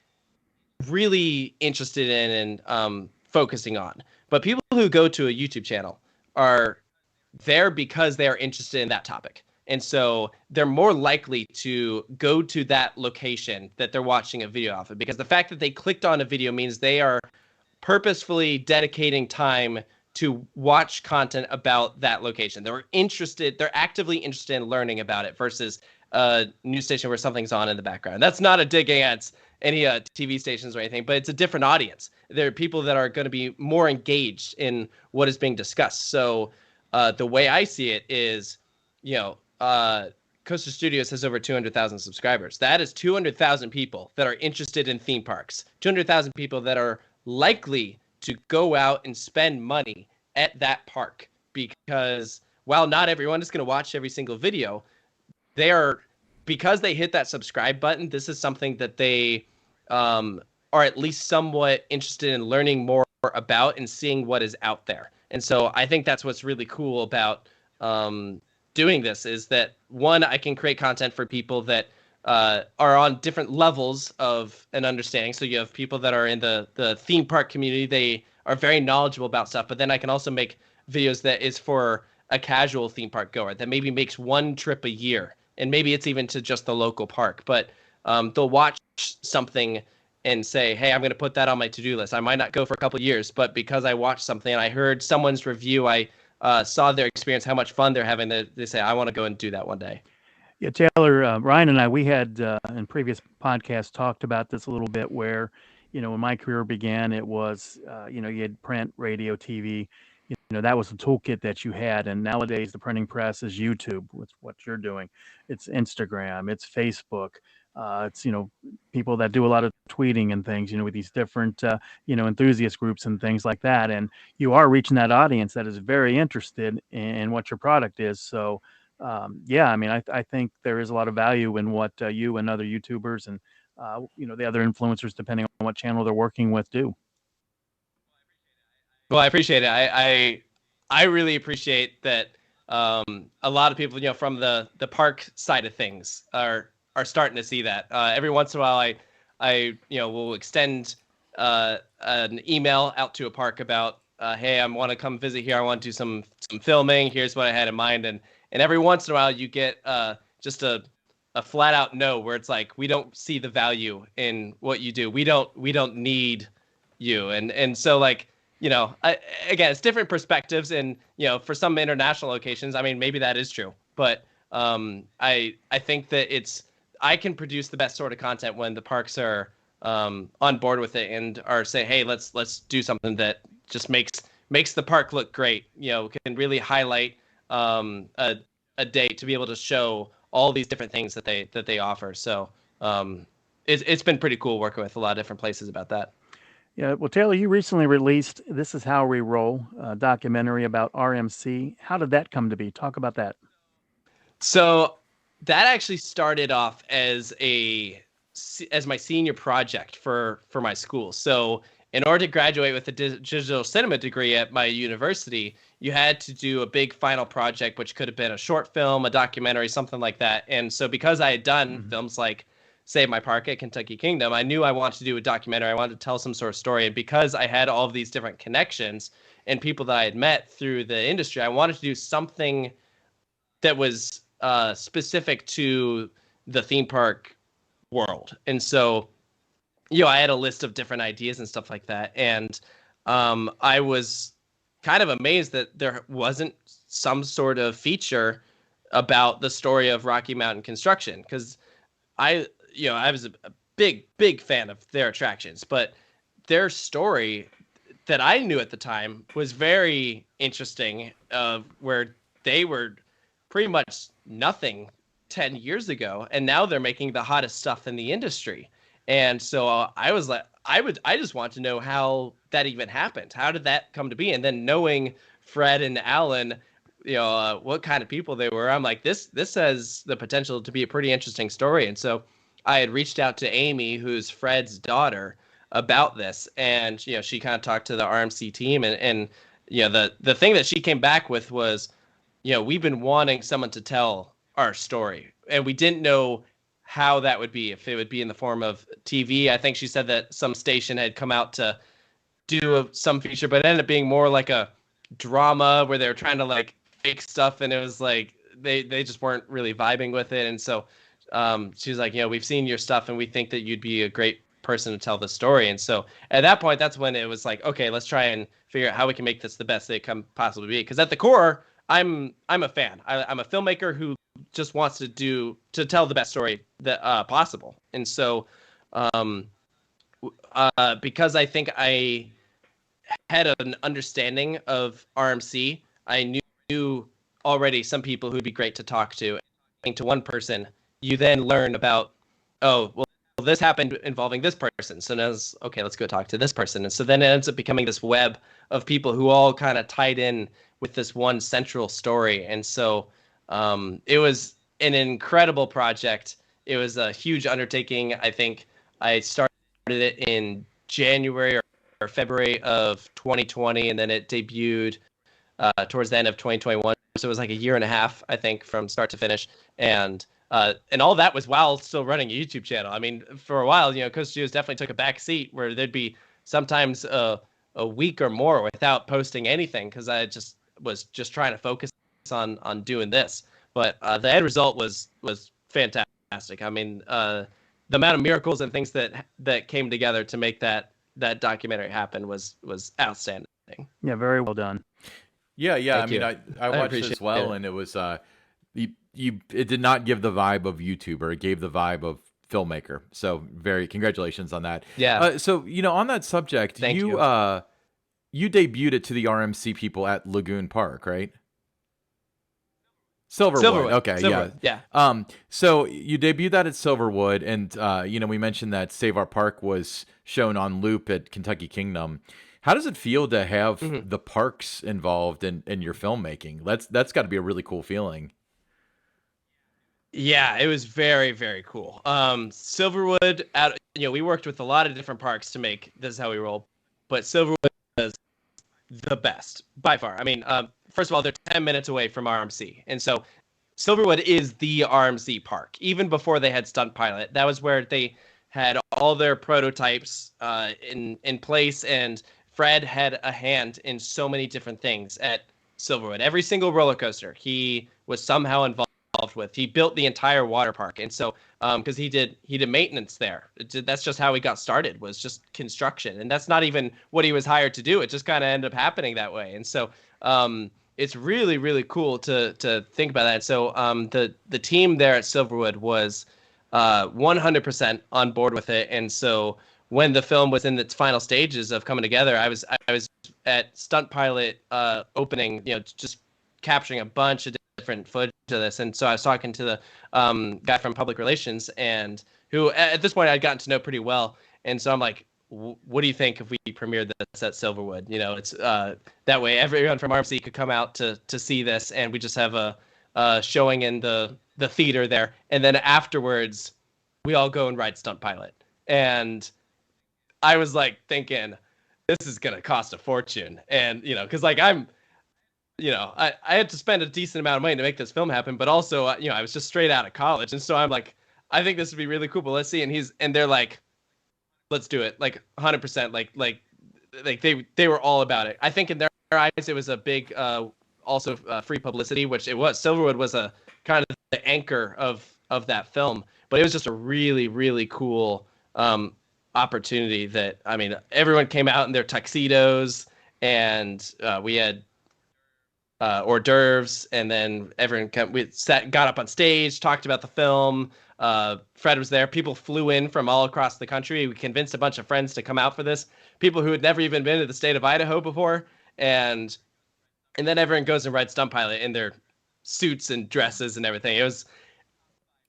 Speaker 3: really interested in and focusing on. But people who go to a YouTube channel are there because they are interested in that topic. And so they're more likely to go to that location that they're watching a video off of, because the fact that they clicked on a video means they are purposefully dedicating time to watch content about that location. They're actively interested in learning about it versus a news station where something's on in the background. That's not a dig against any TV stations or anything, but it's a different audience. There are people that are going to be more engaged in what is being discussed. So the way I see it is, Coaster Studios has over 200,000 subscribers. That is 200,000 people that are interested in theme parks, 200,000 people that are likely to go out and spend money at that park, because while not everyone is going to watch every single video, because they hit that subscribe button, this is something that they are at least somewhat interested in learning more about and seeing what is out there. And so I think that's what's really cool about doing this, is that, one, I can create content for people that are on different levels of an understanding. So you have people that are in the theme park community. They are very knowledgeable about stuff. But then I can also make videos that is for a casual theme park goer that maybe makes one trip a year. And maybe it's even to just the local park. But they'll watch something and say, hey, I'm going to put that on my to-do list. I might not go for a couple of years, but because I watched something and I heard someone's review, I saw their experience, how much fun they're having, they say, I want to go and do that one day.
Speaker 2: Yeah, Taylor, Ryan and I, we had in previous podcasts talked about this a little bit where, when my career began, it was, you had print, radio, TV, that was the toolkit that you had. And nowadays the printing press is YouTube with what you're doing. It's Instagram, it's Facebook. It's, people that do a lot of tweeting and things, with these different, enthusiast groups and things like that. And you are reaching that audience that is very interested in what your product is. So, I think there is a lot of value in what you and other YouTubers and, the other influencers, depending on what channel they're working with, do.
Speaker 3: Well, I appreciate it. I really appreciate that a lot of people, from the park side of things are starting to see that. Every once in a while, I will extend an email out to a park about, hey, I want to come visit here. I want to do some filming. Here's what I had in mind. And every once in a while, you get just a flat out no, where it's like, we don't see the value in what you do. We don't need you. And so, like, again, it's different perspectives, and for some international locations, I mean, maybe that is true, but I think that I can produce the best sort of content when the parks are on board with it and are saying, hey, let's do something that just makes the park look great. Can really highlight a day to be able to show all these different things that they offer. So it's been pretty cool working with a lot of different places about that.
Speaker 2: Yeah, well, Taylor, you recently released This Is How We Roll, a documentary about RMC. How did that come to be? Talk about that.
Speaker 3: So that actually started off as my senior project for my school. So in order to graduate with a digital cinema degree at my university, you had to do a big final project, which could have been a short film, a documentary, something like that. And so because I had done films like Save My Park at Kentucky Kingdom, I knew I wanted to do a documentary. I wanted to tell some sort of story. And because I had all of these different connections and people that I had met through the industry, I wanted to do something that was specific to the theme park world. And so, I had a list of different ideas and stuff like that. And I was kind of amazed that there wasn't some sort of feature about the story of Rocky Mountain Construction, because I was a big fan of their attractions, but their story that I knew at the time was very interesting, where they were pretty much nothing 10 years ago, and now they're making the hottest stuff in the industry. And so I was like, I just want to know how that even happened. How did that come to be? And then knowing Fred and Alan, what kind of people they were, I'm like, this has the potential to be a pretty interesting story. And so I had reached out to Amy, who's Fred's daughter, about this, and she kind of talked to the RMC team, and the thing that she came back with was, we've been wanting someone to tell our story, and we didn't know how that would be, if it would be in the form of TV. I think she said that some station had come out to do some feature, but it ended up being more like a drama where they were trying to like fake stuff, and it was like they just weren't really vibing with it. And so she was like, we've seen your stuff, and we think that you'd be a great person to tell the story. And so at that point, that's when it was like, okay, let's try and figure out how we can make this the best that it can possibly be. Because at the core, I'm a fan. I'm a filmmaker who just wants to tell the best story that possible. And so because I think I had an understanding of RMC, I knew already some people who'd be great to talk to. And to one person, you then learn about, oh, well, this happened involving this person. So now it's, okay, let's go talk to this person. And so then it ends up becoming this web of people who all kind of tied in with this one central story. And so it was an incredible project. It was a huge undertaking. I think I started it in January or February of 2020, and then it debuted towards the end of 2021. So it was like a year and a half, I think, from start to finish. And all that was while still running a YouTube channel. I mean, for a while, Coast Studios definitely took a back seat, where there'd be sometimes a week or more without posting anything, because I was trying to focus on doing this. But the end result was fantastic. I mean, the amount of miracles and things that came together to make that documentary happen was outstanding.
Speaker 2: Yeah, very well done.
Speaker 1: Yeah.
Speaker 3: Thank
Speaker 1: I mean,
Speaker 3: you.
Speaker 1: I watched it as well, and it was it did not give the vibe of YouTuber. It gave the vibe of filmmaker. So very congratulations on that.
Speaker 3: Yeah.
Speaker 1: So on that subject,
Speaker 3: Thank you.
Speaker 1: You debuted it to the RMC people at Lagoon Park, right? Silverwood. Okay,
Speaker 3: Silverwood. Yeah.
Speaker 1: So you debuted that at Silverwood, and we mentioned that Save Our Park was shown on loop at Kentucky Kingdom. How does it feel to have the parks involved in your filmmaking? That's got to be a really cool feeling.
Speaker 3: Yeah, it was very, very cool. Silverwood, we worked with a lot of different parks to make This Is How We Roll, but Silverwood was the best by far. I mean, first of all, they're 10 minutes away from RMC. And so Silverwood is the RMC park. Even before they had Stunt Pilot, that was where they had all their prototypes in place. And Fred had a hand in so many different things at Silverwood. Every single roller coaster he was somehow involved with. He built the entire water park. And so because he did maintenance there. That's just how he got started, was just construction. And that's not even what he was hired to do. It just kind of ended up happening that way. And so it's really, really cool to think about that. So the team there at Silverwood was 100% on board with it. And so when the film was in its final stages of coming together, I was at Stunt Pilot opening, just capturing a bunch of different footage of this. And so I was talking to the guy from public relations, and who at this point I'd gotten to know pretty well. And so I'm like, what do you think if we premiered this at Silverwood? It's that way everyone from RMC could come out to see this, and we just have a showing in the theater there. And then afterwards, we all go and ride Stunt Pilot. And I was like thinking, this is gonna cost a fortune, and because like I had to spend a decent amount of money to make this film happen, but also I was just straight out of college, and so I'm like, I think this would be really cool, but let's see. And they're like, let's do it, like 100%, like they were all about it. I think in their eyes it was a big also free publicity, which it was. Silverwood was a kind of the anchor of that film, but it was just a really, really cool opportunity that, I mean, everyone came out in their tuxedos, and we had hors d'oeuvres, and then everyone got up on stage, talked about the film. Fred was there. People flew in from all across the country. We convinced a bunch of friends to come out for this. People who had never even been to the state of Idaho before, and then everyone goes and rides Stunt Pilot in their suits and dresses and everything. It was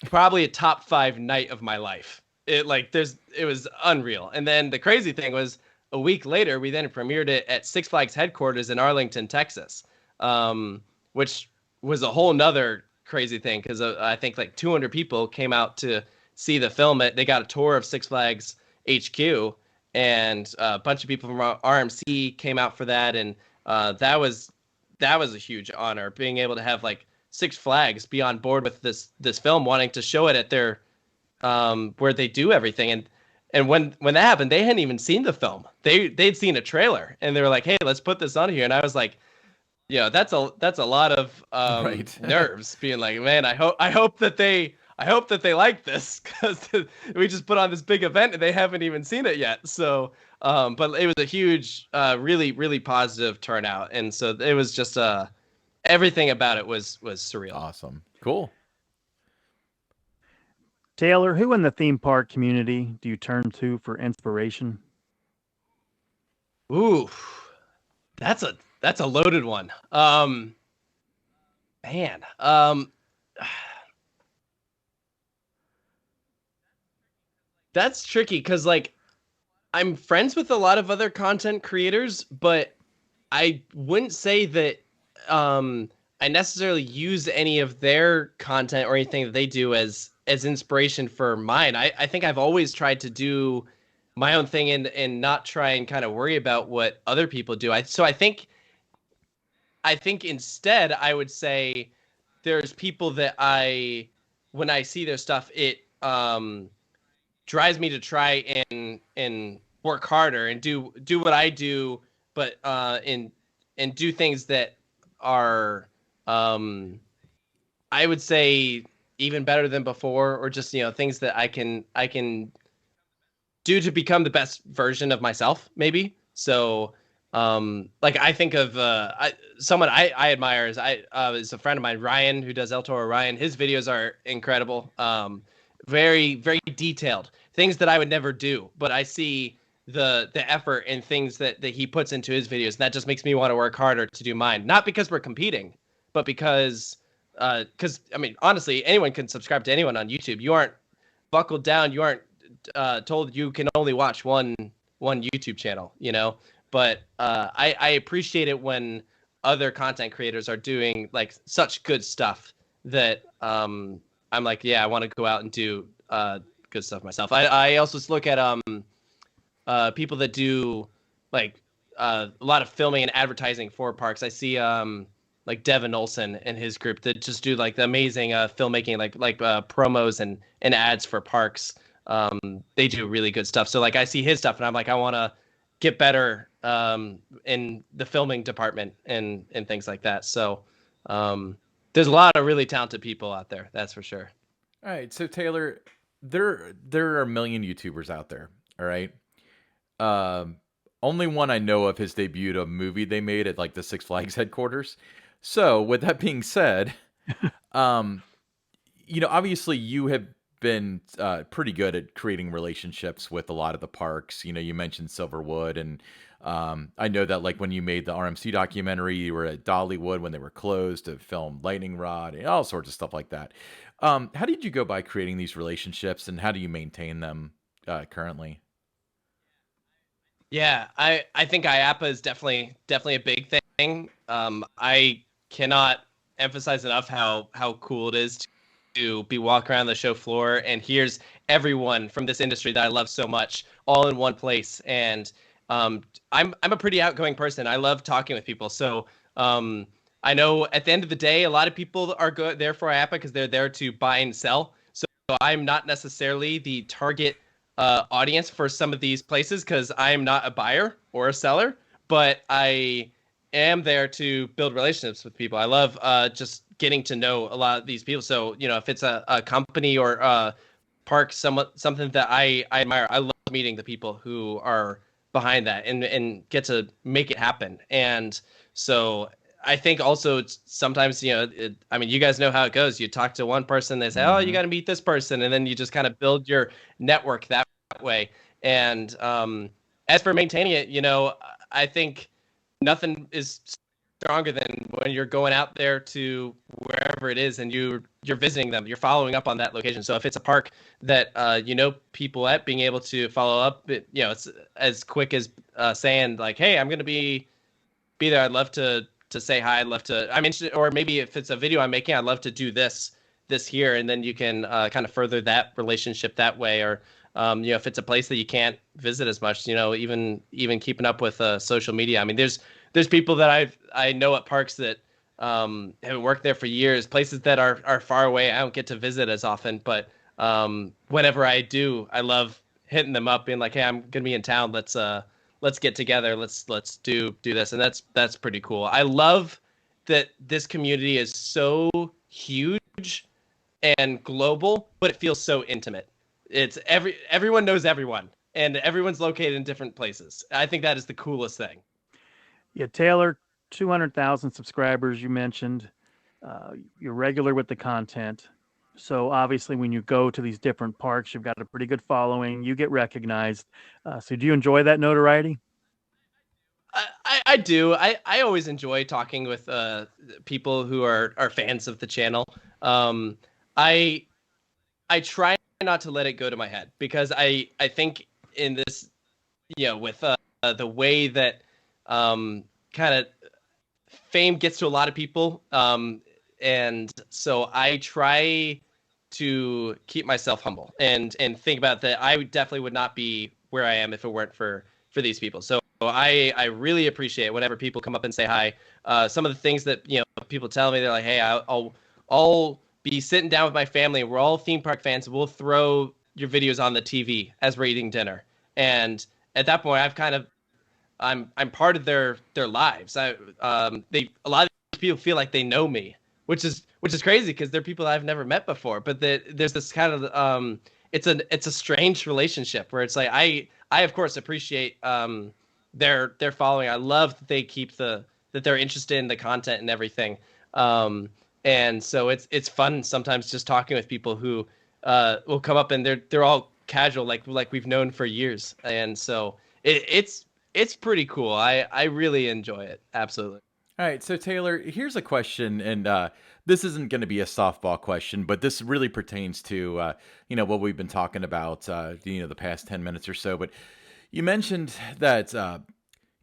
Speaker 3: probably a top 5 night of my life. It was unreal. And then the crazy thing was, a week later, we then premiered it at Six Flags headquarters in Arlington, Texas, which was a whole nother crazy thing, because I think like 200 people came out to see the film. They got a tour of Six Flags HQ, and a bunch of people from RMC came out for that, and that was a huge honor, being able to have like Six Flags be on board with this film, wanting to show it at their where they do everything. And when that happened, they hadn't even seen the film. They'd seen a trailer, and they were like, "Hey, let's put this on here." And I was like, that's a lot of
Speaker 1: Right.
Speaker 3: nerves, being like, man, I hope that they like this, because we just put on this big event and they haven't even seen it yet. So, but it was a huge, really, really positive turnout, and so it was just everything about it was surreal.
Speaker 1: Awesome. Cool.
Speaker 2: Taylor, who in the theme park community do you turn to for inspiration?
Speaker 3: Ooh, that's a loaded one. Man, that's tricky, because like, I'm friends with a lot of other content creators, but I wouldn't say that I necessarily use any of their content or anything that they do as inspiration for mine. I think I've always tried to do my own thing, and not try and kind of worry about what other people do. So I think instead I would say there's people that when I see their stuff, it drives me to try and work harder and do what I do, but and do things that are I would say even better than before, or just things that I can do to become the best version of myself, maybe. So like, I think of someone I admire is a friend of mine, Ryan, who does El Toro Ryan. His videos are incredible. Very, very detailed, things that I would never do, but I see the effort and things that he puts into his videos, and that just makes me want to work harder to do mine. Not because we're competing, but because I mean, honestly, anyone can subscribe to anyone on YouTube. You aren't buckled down. You aren't told you can only watch one YouTube channel, But I appreciate it when other content creators are doing like such good stuff that I'm like, yeah, I want to go out and do good stuff myself. I also just look at people that do like a lot of filming and advertising for parks. I see like Devin Olson and his group that just do like the amazing filmmaking, like promos and ads for parks. They do really good stuff. So like, I see his stuff and I'm like, I want to get better in the filming department and things like that. So there's a lot of really talented people out there, that's for sure.
Speaker 1: All right, so Taylor, there are a million YouTubers out there. All right, only one I know of has debuted a movie they made at like the Six Flags headquarters. So with that being said, obviously you have been pretty good at creating relationships with a lot of the parks. You mentioned Silverwood, and I know that like when you made the RMC documentary, you were at Dollywood when they were closed to film Lightning Rod and all sorts of stuff like that. How did you go by creating these relationships, and how do you maintain them currently?
Speaker 3: Yeah, I think IAPA is definitely a big thing. I cannot emphasize enough how cool it is to be walking around the show floor, and here's everyone from this industry that I love so much all in one place. And I'm a pretty outgoing person. I love talking with people. So I know at the end of the day, a lot of people are there for IAPA because they're there to buy and sell. So I'm not necessarily the target audience for some of these places because I'm not a buyer or a seller, but I am there to build relationships with people. I love just getting to know a lot of these people. So, if it's a company or park, something that I admire, I love meeting the people who are behind that and get to make it happen. And so I think also it's sometimes, I mean, you guys know how it goes. You talk to one person, they say, oh, you got to meet this person. And then you just kind of build your network that way. And as for maintaining it, I think nothing is stronger than when you're going out there to wherever it is and you're visiting them, you're following up on that location. So if it's a park that people at, being able to follow up, it's as quick as saying like, hey, I'm going to be there. I'd love to say hi. I'd love to, I'm interested, or maybe if it's a video I'm making, I'd love to do this here. And then you can kind of further that relationship that way. Or, if it's a place that you can't visit as much, even keeping up with social media. I mean, there's people that I know at parks that have worked there for years, places that are far away. I don't get to visit as often, but whenever I do, I love hitting them up, being like, hey, I'm going to be in town. Let's get together. Let's do this. And that's pretty cool. I love that this community is so huge and global, but it feels so intimate. It's everyone knows everyone, and everyone's located in different places. I think that is the coolest thing.
Speaker 2: Yeah, Taylor, 200,000 subscribers you mentioned. You're regular with the content. So obviously when you go to these different parks, you've got a pretty good following. You get recognized. So do you enjoy that notoriety?
Speaker 3: I do. I always enjoy talking with people who are fans of the channel. I try not to let it go to my head because I think in this, with the way that kind of fame gets to a lot of people, and so I try to keep myself humble and think about that. I definitely would not be where I am if it weren't for these people. So I really appreciate whenever people come up and say hi. Some of the things that people tell me, they're like, hey, I'll be sitting down with my family. We're all theme park fans. We'll throw your videos on the TV as we're eating dinner. And at that point, I'm part of their lives. A lot of people feel like they know me, which is crazy because they're people I've never met before. But there's this kind of it's a strange relationship where it's like I of course appreciate their following. I love that they keep that they're interested in the content and everything. And so it's fun sometimes just talking with people who will come up and they're all casual like we've known for years. And so it's pretty cool. I really enjoy it. Absolutely.
Speaker 1: All right, so Taylor, here's a question, and this isn't going to be a softball question, but this really pertains to what we've been talking about the past 10 minutes or so. But you mentioned that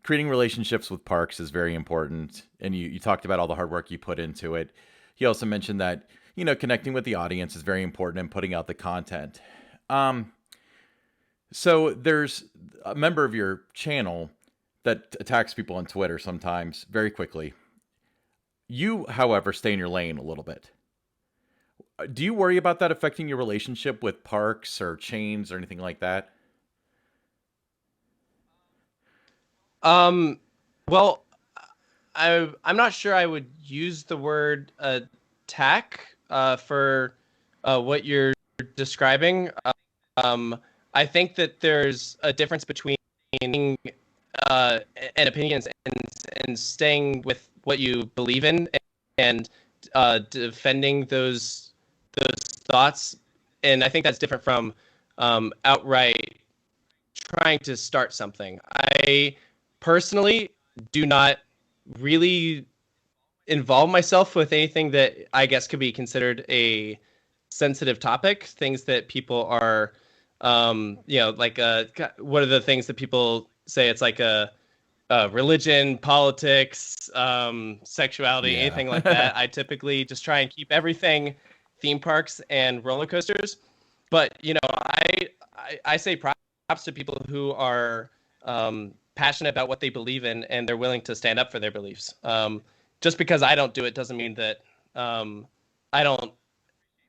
Speaker 1: creating relationships with parks is very important, and you talked about all the hard work you put into it. You also mentioned that connecting with the audience is very important and putting out the content. So there's a member of your channel that attacks people on Twitter sometimes very quickly. You, however, stay in your lane a little bit. Do you worry about that affecting your relationship with parks or chains or anything like that?
Speaker 3: Well, I'm not sure I would use the word attack for what you're describing. I think that there's a difference between and opinions and staying with what you believe in and defending those thoughts. And I think that's different from outright trying to start something. I personally do not really involve myself with anything that I guess could be considered a sensitive topic, things that people are like what are the things that people say? It's like a religion, politics, sexuality, anything like that. I typically just try and keep everything theme parks and roller coasters. But I say props to people who are passionate about what they believe in, and they're willing to stand up for their beliefs. Just because I don't do it doesn't mean that I don't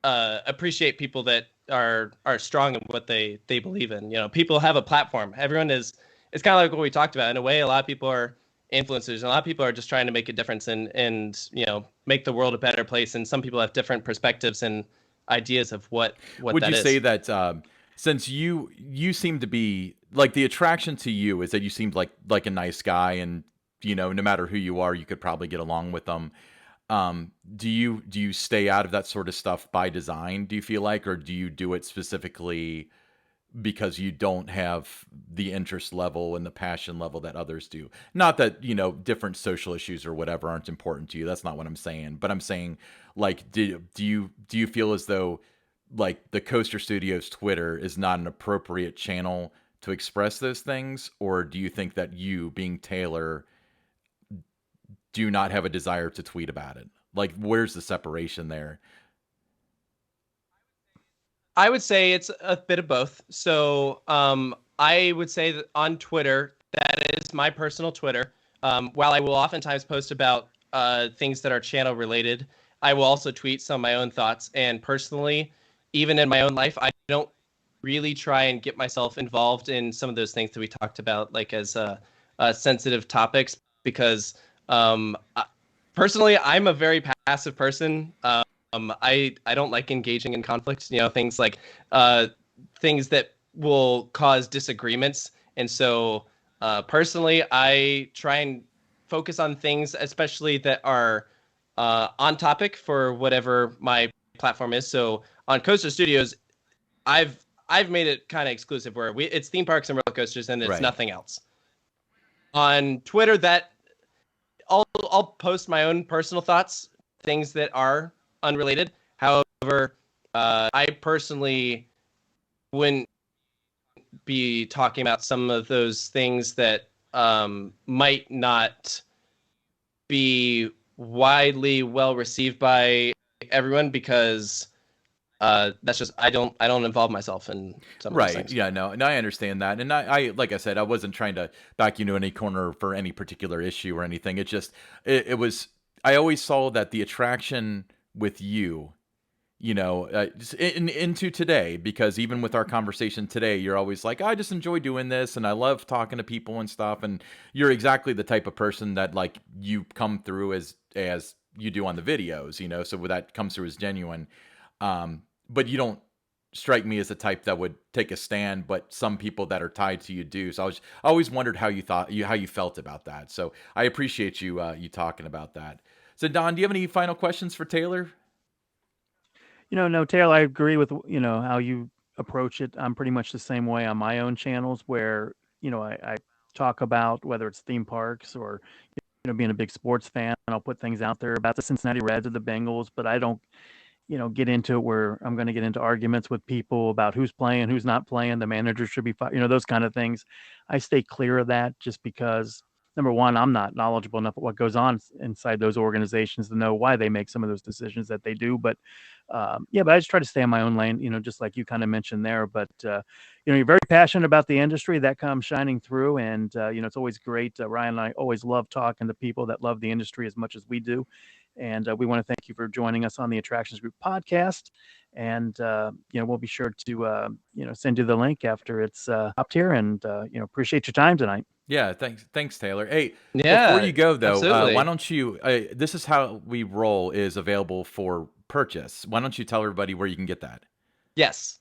Speaker 3: appreciate people that are strong in what they believe in. You know, people have a platform. Everyone is. It's kind of like what we talked about. In a way, a lot of people are influencers, and a lot of people are just trying to make a difference and you know, make the world a better place. And some people have different perspectives and ideas of what
Speaker 1: would
Speaker 3: that
Speaker 1: you
Speaker 3: is.
Speaker 1: say that since you seem to be like, the attraction to you is that you seemed like a nice guy, and you know, no matter who you are, you could probably get along with them. Do you stay out of that sort of stuff by design, do you feel like, or do you do it specifically because you don't have the interest level and the passion level that others do? Not that, you know, different social issues or whatever aren't important to you. That's not what I'm saying. But I'm saying, like, do you feel as though, like, the Coaster Studios Twitter is not an appropriate channel to express those things? Or do you think that you, being Taylor, do not have a desire to tweet about it? Like, where's the separation there?
Speaker 3: I would say it's a bit of both. So I would say that on Twitter, that is my personal Twitter. While I will oftentimes post about things that are channel related, I will also tweet some of my own thoughts. And personally, even in my own life, I don't really try and get myself involved in some of those things that we talked about, like as sensitive topics, because personally, I'm a very passive person. I don't like engaging in conflict. You know, things like things that will cause disagreements. And so personally, I try and focus on things, especially that are on topic for whatever my platform is. So on Coaster Studios, I've made it kind of exclusive, where it's theme parks and roller coasters, and it's
Speaker 1: Right.
Speaker 3: nothing else. On Twitter, that I'll post my own personal thoughts, things that are unrelated. However, I personally wouldn't be talking about some of those things that might not be widely well received by everyone, because that's just I don't involve myself in some of those
Speaker 1: Right.
Speaker 3: things.
Speaker 1: Yeah, no, and I understand that. And I like I said, I wasn't trying to back you into any corner for any particular issue or anything. It just, it was, I always saw that the attraction with you, you know, just into today, because even with our conversation today, you're always like, I just enjoy doing this and I love talking to people and stuff. And you're exactly the type of person that, like, you come through as you do on the videos, you know, so that comes through as genuine. But you don't strike me as the type that would take a stand, but some people that are tied to you do. So I always wondered how you felt about that. So I appreciate you you talking about that. So Don, do you have any final questions for Taylor?
Speaker 2: You know, no, Taylor, I agree with, you know, how you approach it. I'm pretty much the same way on my own channels, where, you know, I talk about whether it's theme parks or, you know, being a big sports fan. I'll put things out there about the Cincinnati Reds or the Bengals, but I don't, you know, get into it where I'm going to get into arguments with people about who's playing, who's not playing, the manager should be fired, you know, those kind of things. I stay clear of that, just because, number one, I'm not knowledgeable enough of what goes on inside those organizations to know why they make some of those decisions that they do. But yeah, but I just try to stay in my own lane, you know, just like you kind of mentioned there. But you know, you're very passionate about the industry, that comes shining through, and you know, it's always great. Ryan and I always love talking to people that love the industry as much as we do. And we want to thank you for joining us on the Attractions Group podcast. And you know, we'll be sure to you know, send you the link after it's up here. And you know, appreciate your time tonight.
Speaker 1: Yeah, thanks, Taylor. Hey,
Speaker 3: Yeah,
Speaker 1: before you go though,
Speaker 3: absolutely.
Speaker 1: why don't you? This is how we roll is available for purchase. Why don't you tell everybody where you can get that?
Speaker 3: Yes.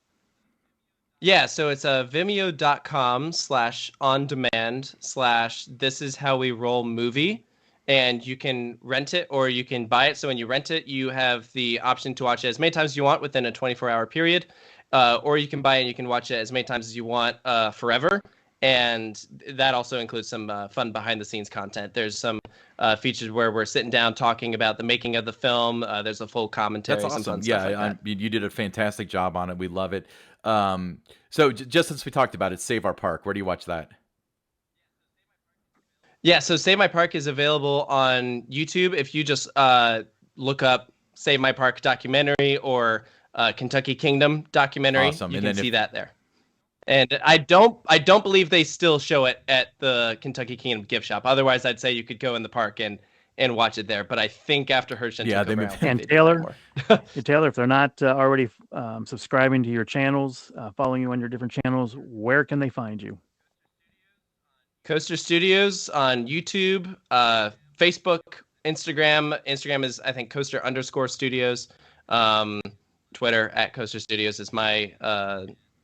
Speaker 3: Yeah, so it's vimeo.com/on-demand/this is how we roll movie, and you can rent it or you can buy it. So when you rent it, you have the option to watch it as many times as you want within a 24-hour period, or you can buy it and you can watch it as many times as you want forever. And that also includes some fun behind-the-scenes content. There's some features where we're sitting down talking about the making of the film. There's a full commentary.
Speaker 1: That's
Speaker 3: some
Speaker 1: awesome.
Speaker 3: fun stuff like that.
Speaker 1: You did a fantastic job on it. We love it. So just since we talked about it, Save Our Park. Where do you watch that?
Speaker 3: Yeah, so Save My Park is available on YouTube. If you just look up Save My Park documentary or Kentucky Kingdom documentary,
Speaker 1: Awesome.
Speaker 3: you
Speaker 1: And
Speaker 3: can
Speaker 1: then
Speaker 3: see that there. And I don't believe they still show it at the Kentucky Kingdom gift shop. Otherwise, I'd say you could go in the park and watch it there. But I think after Herschend
Speaker 1: Yeah,
Speaker 3: took
Speaker 1: they
Speaker 3: over,
Speaker 1: moved-
Speaker 3: I don't
Speaker 2: And
Speaker 3: think they do that
Speaker 2: Taylor,
Speaker 3: anymore.
Speaker 2: Taylor, if they're not already subscribing to your channels, following you on your different channels, where can they find you?
Speaker 3: Coaster Studios on YouTube, Facebook, Instagram. Instagram is, I think, Coaster_Studios. Twitter at Coaster Studios is my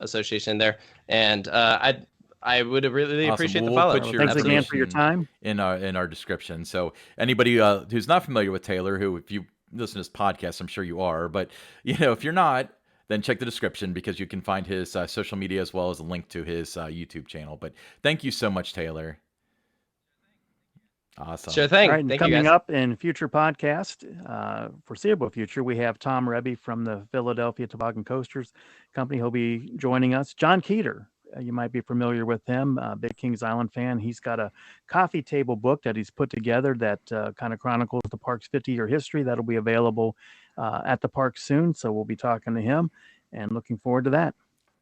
Speaker 3: association there. And I would really
Speaker 1: Awesome.
Speaker 3: appreciate
Speaker 1: Well,
Speaker 3: the
Speaker 1: we'll
Speaker 3: follow.
Speaker 1: put your
Speaker 2: Thanks again for your
Speaker 1: information
Speaker 2: time.
Speaker 1: in our description. So anybody who's not familiar with Taylor, who if you listen to this podcast, I'm sure you are, but if you're not, then check the description because you can find his social media as well as a link to his YouTube channel. But thank you so much, Taylor. Awesome.
Speaker 3: Sure thing.
Speaker 2: All right, and
Speaker 3: Thank you,
Speaker 2: coming
Speaker 3: guys.
Speaker 2: up in future podcast, foreseeable future, we have Tom Rebbe from the Philadelphia Toboggan Coasters Company. He'll be joining us. John Keeter, you might be familiar with him, big Kings Island fan. He's got a coffee table book that he's put together that kind of chronicles the park's 50-year history. That'll be available at the park soon, so we'll be talking to him and looking forward to that.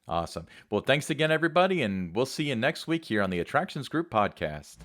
Speaker 1: Awesome. Well, thanks again, everybody, and we'll see you next week here on the Attractions Group podcast.